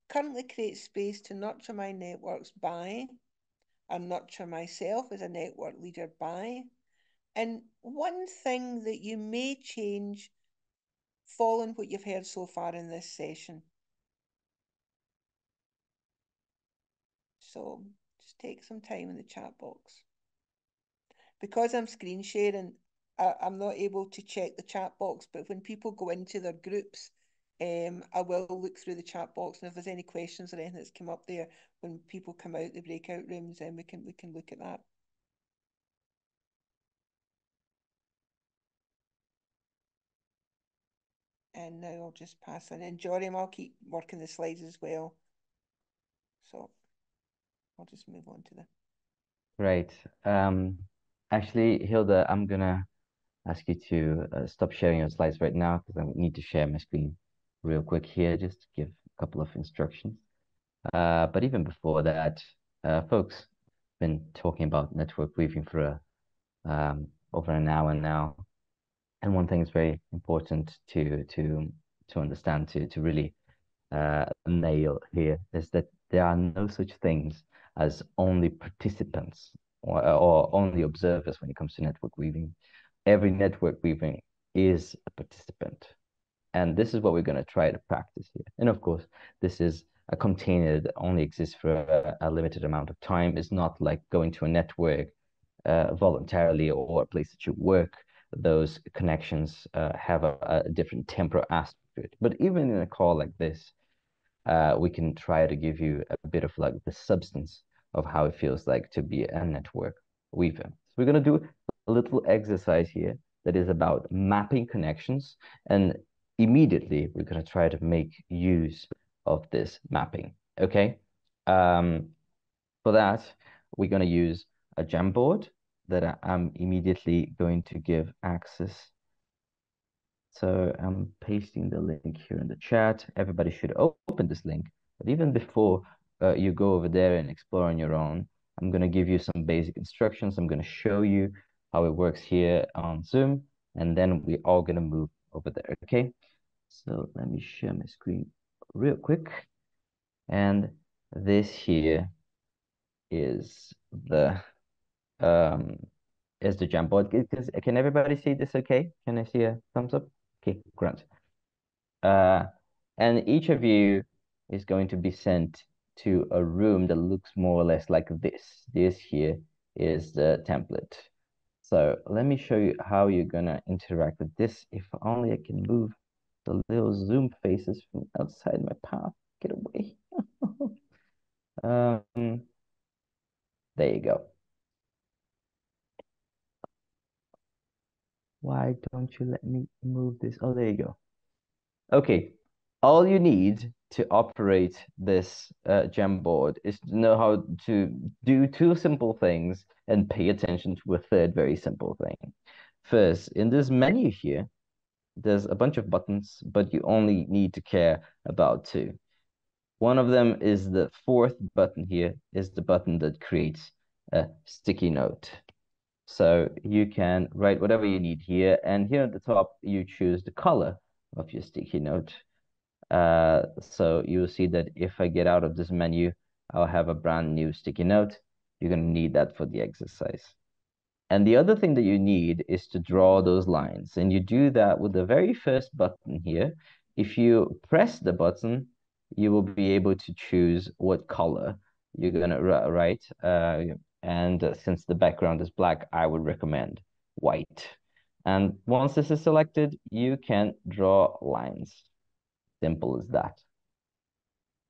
currently create space to nurture my networks by, and nurture myself as a network leader by, and one thing that you may change following what you've heard so far in this session. So just take some time in the chat box. Because I'm screen sharing, I'm not able to check the chat box, but when people go into their groups, I will look through the chat box, and if there's any questions or anything that's come up there when people come out the breakout rooms, then we can look at that. And now I'll just pass that in. Jorim, I'll keep working the slides as well. So I'll just move on to the... Great. Actually, Hilda, I'm gonna ask you to stop sharing your slides right now because I need to share my screen real quick here, just to give a couple of instructions. But even before that, folks been talking about network weaving for over an hour now. And one thing is very important to understand, to really nail here, is that there are no such things as only participants or only observers when it comes to network weaving. Every network weaving is a participant. And this is what we're going to try to practice here. And of course, this is a container that only exists for a limited amount of time. It's not like going to a network voluntarily or a place that you work. Those connections have a different temporal aspect to it. But even in a call like this, we can try to give you a bit of like the substance of how it feels like to be a network weaver. So we're going to do a little exercise here that is about mapping connections, and immediately we're going to try to make use of this mapping. Okay. For that, we're going to use a Jamboard that I'm immediately going to give access. So I'm pasting the link here in the chat. Everybody should open this link. But even before you go over there and explore on your own, I'm going to give you some basic instructions. I'm going to show you how it works here on Zoom, and then we're all going to move over there, okay? So let me share my screen real quick. And this here is the Jamboard. Can everybody see this okay? Can I see a thumbs up? Okay, great. And each of you is going to be sent to a room that looks more or less like this. This here is the template. So let me show you how you're gonna interact with this. If only I can move the little Zoom faces from outside my path. Get away. There you go. Why don't you let me move this? Oh, there you go. Okay, all you need to operate this Jamboard is to know how to do two simple things and pay attention to a third very simple thing. First, in this menu here, there's a bunch of buttons, but you only need to care about two. One of them is the fourth button here, is the button that creates a sticky note. So you can write whatever you need here, and here at the top, you choose the color of your sticky note. So you'll see that if I get out of this menu, I'll have a brand new sticky note. You're going to need that for the exercise. And the other thing that you need is to draw those lines. And you do that with the very first button here. If you press the button, you will be able to choose what color you're going to write. And since the background is black, I would recommend white. And once this is selected, you can draw lines. Simple as that.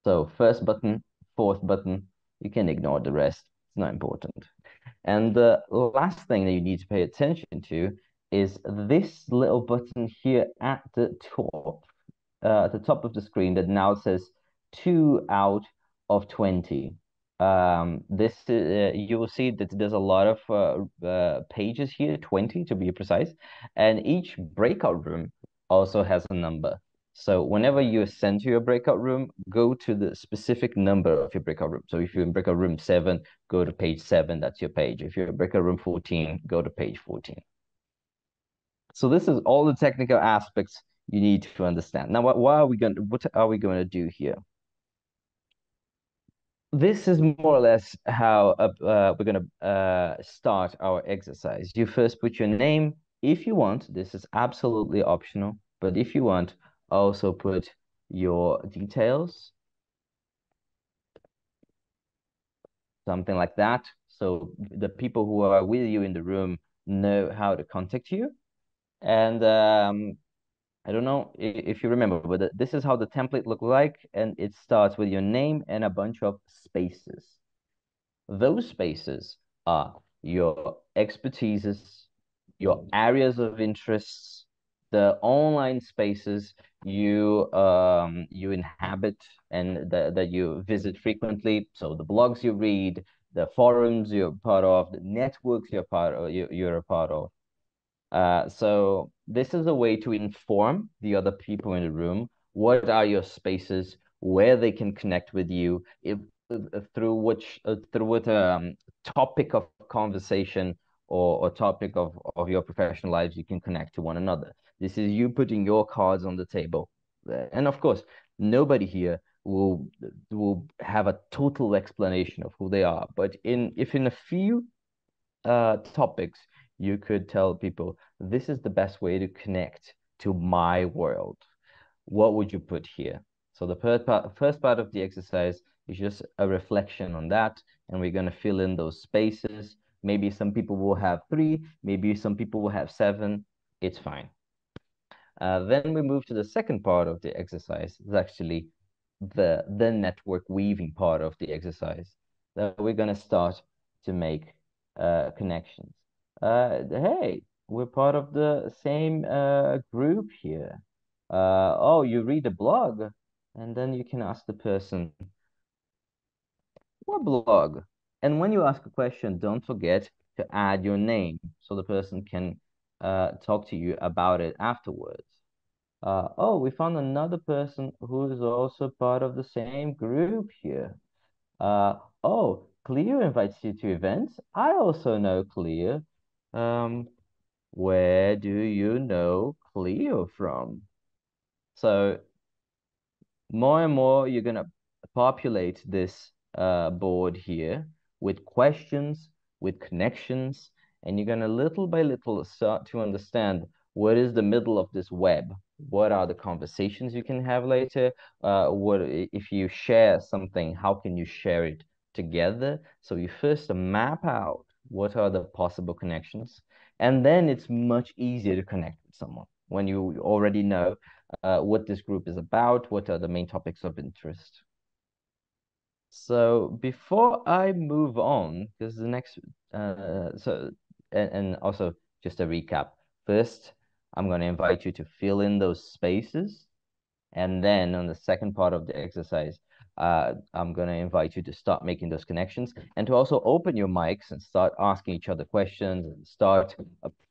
So first button, fourth button, you can ignore the rest. It's not important. And the last thing that you need to pay attention to is this little button here at the top of the screen that now says 2 out of 20. You will see that there's a lot of pages here, 20 to be precise, and each breakout room also has a number. So whenever you're sent to your breakout room, go to the specific number of your breakout room. So if you're in breakout room 7, go to page 7, that's your page. If you're in breakout room 14, go to page 14. So this is all the technical aspects you need to understand. Now, what are we going to do here? This is more or less how we're going to start our exercise. You first put your name. If you want, this is absolutely optional, but if you want, also put your details, something like that. So the people who are with you in the room know how to contact you. And I don't know if you remember, but this is how the template looks like. And it starts with your name and a bunch of spaces. Those spaces are your expertises, your areas of interests, the online spaces you you inhabit and that you visit frequently. So the blogs you read, the forums you're part of, the networks you're a part of. So this is a way to inform the other people in the room. What are your spaces, where they can connect with you, through what topic of conversation or topic of your professional lives you can connect to one another. This is you putting your cards on the table. And of course, nobody here will have a total explanation of who they are. But if in a few topics, you could tell people, this is the best way to connect to my world. What would you put here? So the first part of the exercise is just a reflection on that, and we're going to fill in those spaces. Maybe some people will have 3, maybe some people will have 7. It's fine. Then we move to the second part of the exercise. It's actually the network weaving part of the exercise. That we're going to start to make connections. Hey, we're part of the same group here. Oh, you read a blog, and then you can ask the person, what blog? And when you ask a question, don't forget to add your name so the person can talk to you about it afterwards. Oh, we found another person who is also part of the same group here. Oh, Cleo invites you to events. I also know Cleo. Where do you know Cleo from? So more and more, you're going to populate this board here with questions, with connections, and you're going to little by little start to understand what is the middle of this web. What are the conversations you can have later? What if you share something, how can you share it together? So you first map out what are the possible connections, and then it's much easier to connect with someone when you already know what this group is about, what are the main topics of interest. So before I move on, because the next, and also just a recap. First, I'm going to invite you to fill in those spaces. And then on the second part of the exercise, I'm going to invite you to start making those connections and to also open your mics and start asking each other questions and start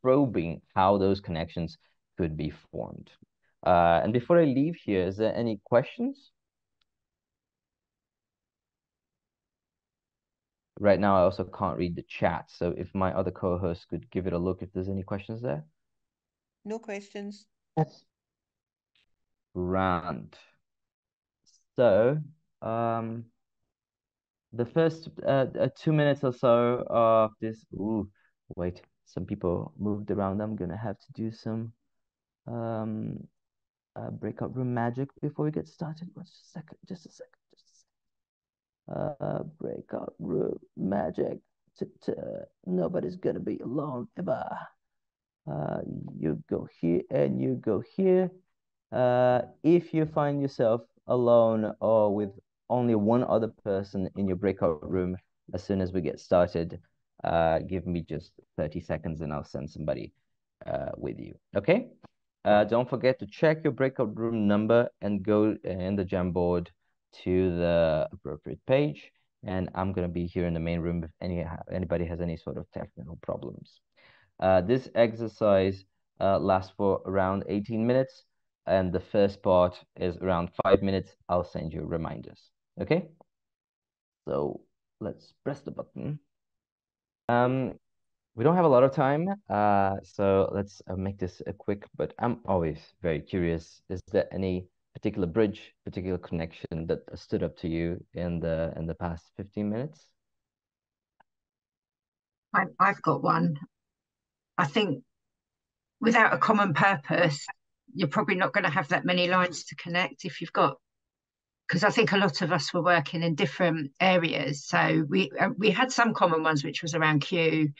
probing how those connections could be formed. And before I leave here, is there any questions? Right now, I also can't read the chat. So if my other co-host could give it a look if there's any questions there. No questions. Yes. Grand. So, the first 2 minutes or so of this. Ooh, wait. Some people moved around. I'm gonna have to do some breakout room magic before we get started. Just a second. Just a second. Breakout room magic. Nobody's gonna be alone ever. You go here and you go here. If you find yourself alone or with only one other person in your breakout room, as soon as we get started, give me just 30 seconds and I'll send somebody with you. Okay? Don't forget to check your breakout room number and go in the Jamboard to the appropriate page. And I'm going to be here in the main room if anybody has any sort of technical problems. This exercise lasts for around 18 minutes, and the first part is around 5 minutes. I'll send you reminders. Okay? So let's press the button. We don't have a lot of time, so let's make this quick, but I'm always very curious. Is there any particular bridge, particular connection that stood up to you in the past 15 minutes? I've got one. I think without a common purpose, you're probably not going to have that many lines to connect if you've got, because I think a lot of us were working in different areas. So we had some common ones, which was around Q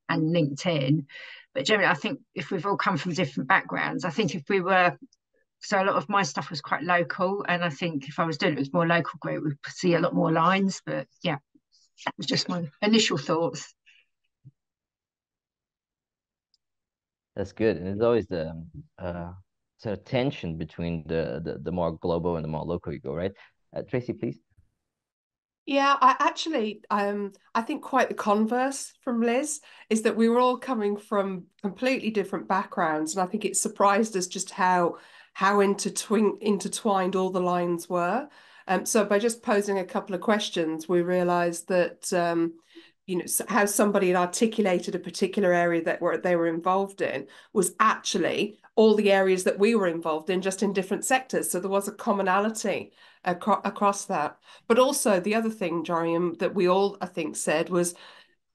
and LinkedIn. But generally, I think if we've all come from different backgrounds, I think if we were, so a lot of my stuff was quite local. And I think if I was doing it with more local group, we'd see a lot more lines. But yeah, that was just my initial thoughts. That's good. And there's always the sort of tension between the more global and the more local you go, right? Tracy, please. Yeah, I think quite the converse from Liz is that we were all coming from completely different backgrounds, and I think it surprised us just how intertwined all the lines were. So by just posing a couple of questions, we realised that how somebody had articulated a particular area that they were involved in was actually all the areas that we were involved in, just in different sectors. So there was a commonality across that. But also the other thing, Joriam, that we all, I think, said was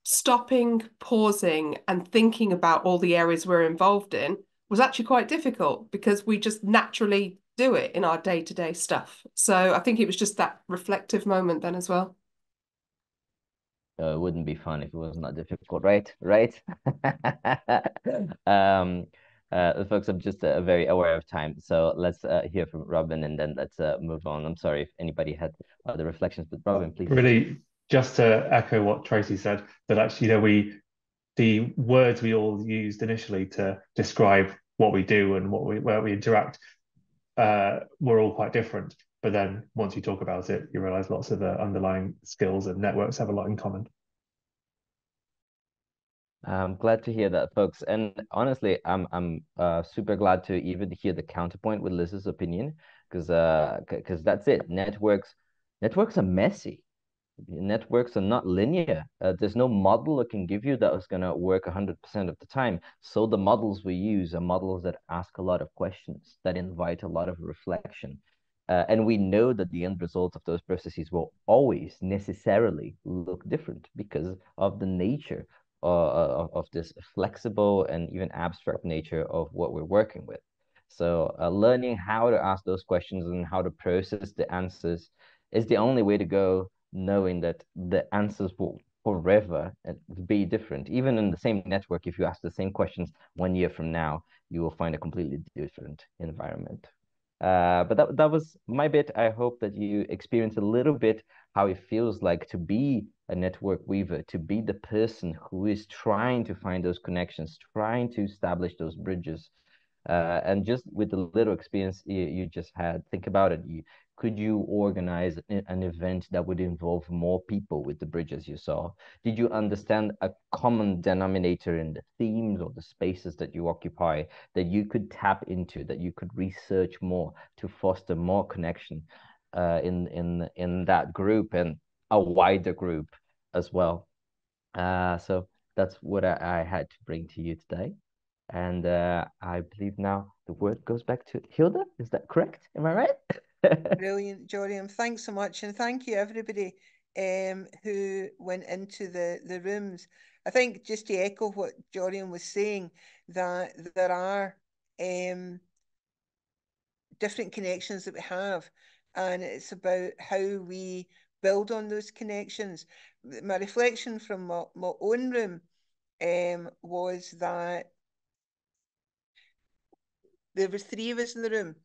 stopping, pausing, and thinking about all the areas we're involved in was actually quite difficult because we just naturally do it in our day-to-day stuff. So I think it was just that reflective moment then as well. It wouldn't be fun if it was not difficult, right? Right. um, Folks, I'm just very aware of time, so let's hear from Robin, and then let's move on. I'm sorry if anybody had other reflections, but Robin, please. Really, just to echo what Tracy said, that actually, the words we all used initially to describe what we do and where we interact were all quite different. But then once you talk about it, you realize lots of the underlying skills and networks have a lot in common. I'm glad to hear that, folks. And honestly, I'm super glad to even hear the counterpoint with Liz's opinion, because that's it. Networks are messy. Networks are not linear. There's no model I can give you that is going to work 100% of the time. So the models we use are models that ask a lot of questions, that invite a lot of reflection. And we know that the end result of those processes will always necessarily look different because of the nature of this flexible and even abstract nature of what we're working with. So learning how to ask those questions and how to process the answers is the only way to go, knowing that the answers will forever be different. Even in the same network, if you ask the same questions 1 year from now, you will find a completely different environment. But that was my bit. I hope that you experience a little bit how it feels like to be a network weaver, to be the person who is trying to find those connections, trying to establish those bridges. And just with the little experience you just had, think about it. Could you organize an event that would involve more people with the bridges you saw? Did you understand a common denominator in the themes or the spaces that you occupy that you could tap into, that you could research more to foster more connection in that group and a wider group as well? So that's what I had to bring to you today. And I believe now the word goes back to Hilda. Is that correct? Am I right? Brilliant, Joriam. Thanks so much. And thank you, everybody who went into the rooms. I think just to echo what Joriam was saying, that there are different connections that we have, and it's about how we build on those connections. My reflection from my own room was that there was 3 of us in the room,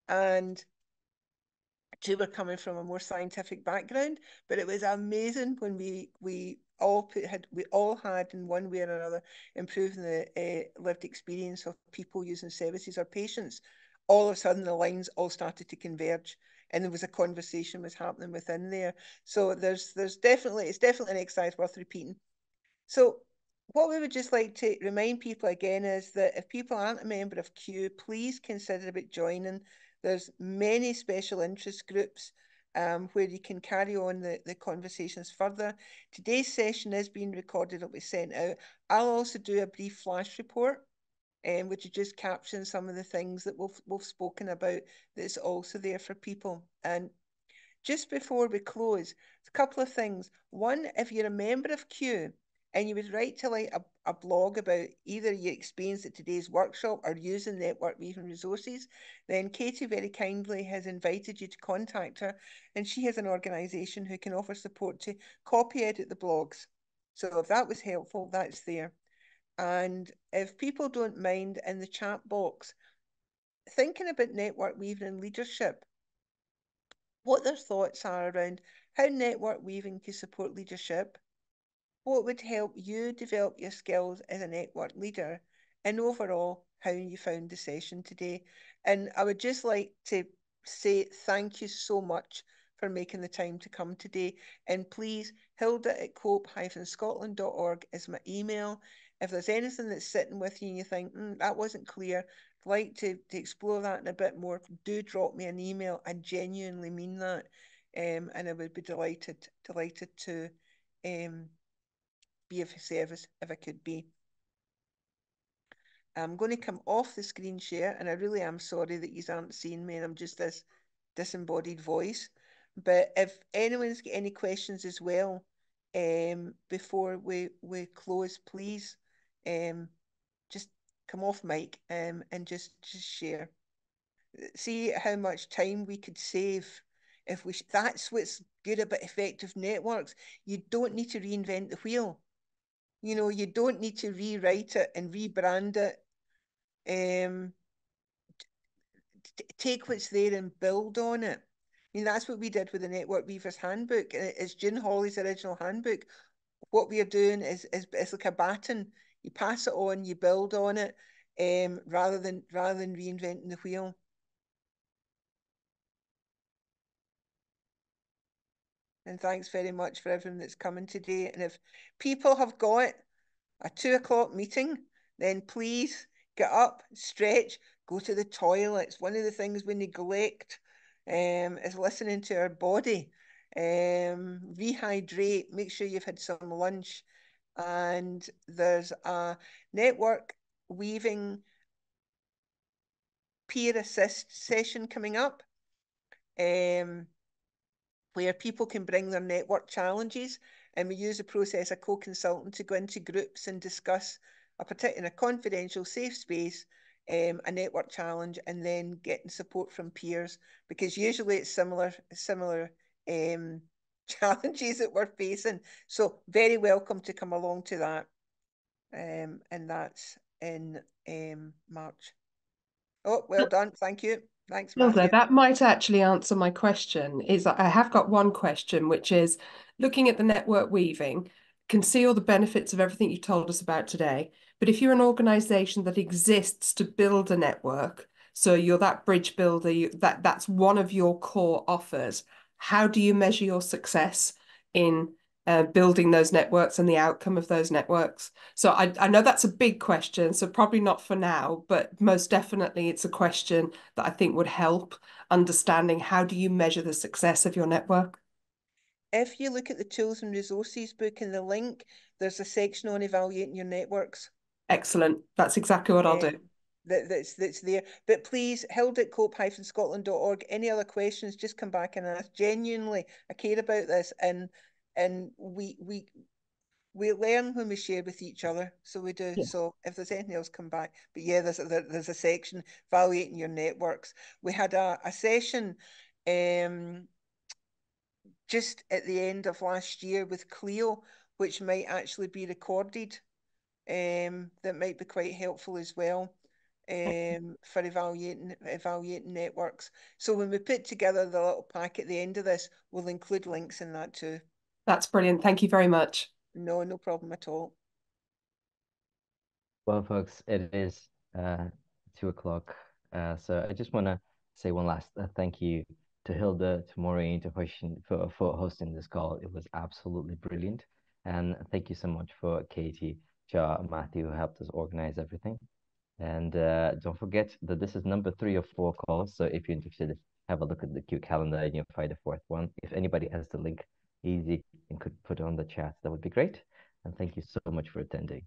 and 2 were coming from a more scientific background, but it was amazing when we all had in one way or another improving the lived experience of people using services or patients. All of a sudden the lines all started to converge, and there was a conversation was happening within there. So it's definitely an exercise worth repeating. So what we would just like to remind people again is that if people aren't a member of Q, please consider about joining. There's many special interest groups where you can carry on the conversations further. Today's session is being recorded, it'll be sent out. I'll also do a brief flash report, which is just capturing some of the things that we've spoken about that's also there for people. And just before we close, a couple of things. One, if you're a member of Q, and you would write to like a blog about either your experience at today's workshop or using network weaving resources, then Katie very kindly has invited you to contact her, and she has an organisation who can offer support to copy edit the blogs. So if that was helpful, that's there. And if people don't mind, in the chat box, thinking about network weaving and leadership, what their thoughts are around how network weaving can support leadership, what would help you develop your skills as a network leader, and overall how you found the session today. And I would just like to say thank you so much for making the time to come today. And please, Hilda@cope-scotland.org is my email. If there's anything that's sitting with you and you think, that wasn't clear, I'd like to explore that in a bit more, do drop me an email. I genuinely mean that. And I would be delighted to be of service if I could be. I'm going to come off the screen share, and I really am sorry that you aren't seeing me and I'm just this disembodied voice. But if anyone's got any questions as well, before we close, please just come off mic and just share. See how much time we could save if we. That's what's good about effective networks. You don't need to reinvent the wheel. You know, you don't need to rewrite it and rebrand it. Take what's there and build on it. I mean, that's what we did with the Network Weavers Handbook. It's June Hawley's original handbook. What we are doing is it's like a baton. You pass it on, you build on it, rather than reinventing the wheel. And thanks very much for everyone that's coming today. And if people have got a 2 o'clock meeting, then please get up, stretch, go to the toilets. One of the things we neglect is listening to our body. Rehydrate, make sure you've had some lunch. And there's a network weaving peer assist session coming up, where people can bring their network challenges, and we use the process of co-consultant to go into groups and discuss in a confidential, safe space, a network challenge, and then getting support from peers, because usually it's similar challenges that we're facing. So very welcome to come along to that. And that's in March. Oh, well done. Thank you. Thanks, Matthew. Hilda, that might actually answer my question. I have got one question, which is looking at the network weaving, can see all the benefits of everything you told us about today. But if you're an organization that exists to build a network, so you're that bridge builder, that's one of your core offers, how do you measure your success in building those networks and the outcome of those networks? So I know that's a big question, so probably not for now, but most definitely it's a question that I think would help understanding how do you measure the success of your network? If you look at the tools and resources book in the link, there's a section on evaluating your networks. Excellent. That's exactly what I'll do. That's there. But please, Hilda@cope-scotland.org. Any other questions, just come back and ask. Genuinely, I care about this, and we learn when we share with each other. So we do. Yeah. So if there's anything else, come back. But yeah, there's a section evaluating your networks. We had a session just at the end of last year with Cleo, which might actually be recorded. That might be quite helpful as well, for evaluating networks. So when we put together the little pack at the end of this, we'll include links in that too. That's brilliant. Thank you very much. No problem at all. Well, folks, it is 2 o'clock. So I just want to say one last thank you to Hilda, to Maureen, for hosting this call. It was absolutely brilliant. And thank you so much for Katie, Jar, and Matthew, who helped us organize everything. And don't forget that this is number 3 of 4 calls. So if you're interested, have a look at the Q calendar and you'll find a 4th one. If anybody has the link easy and could put it on the chat, that would be great. And thank you so much for attending.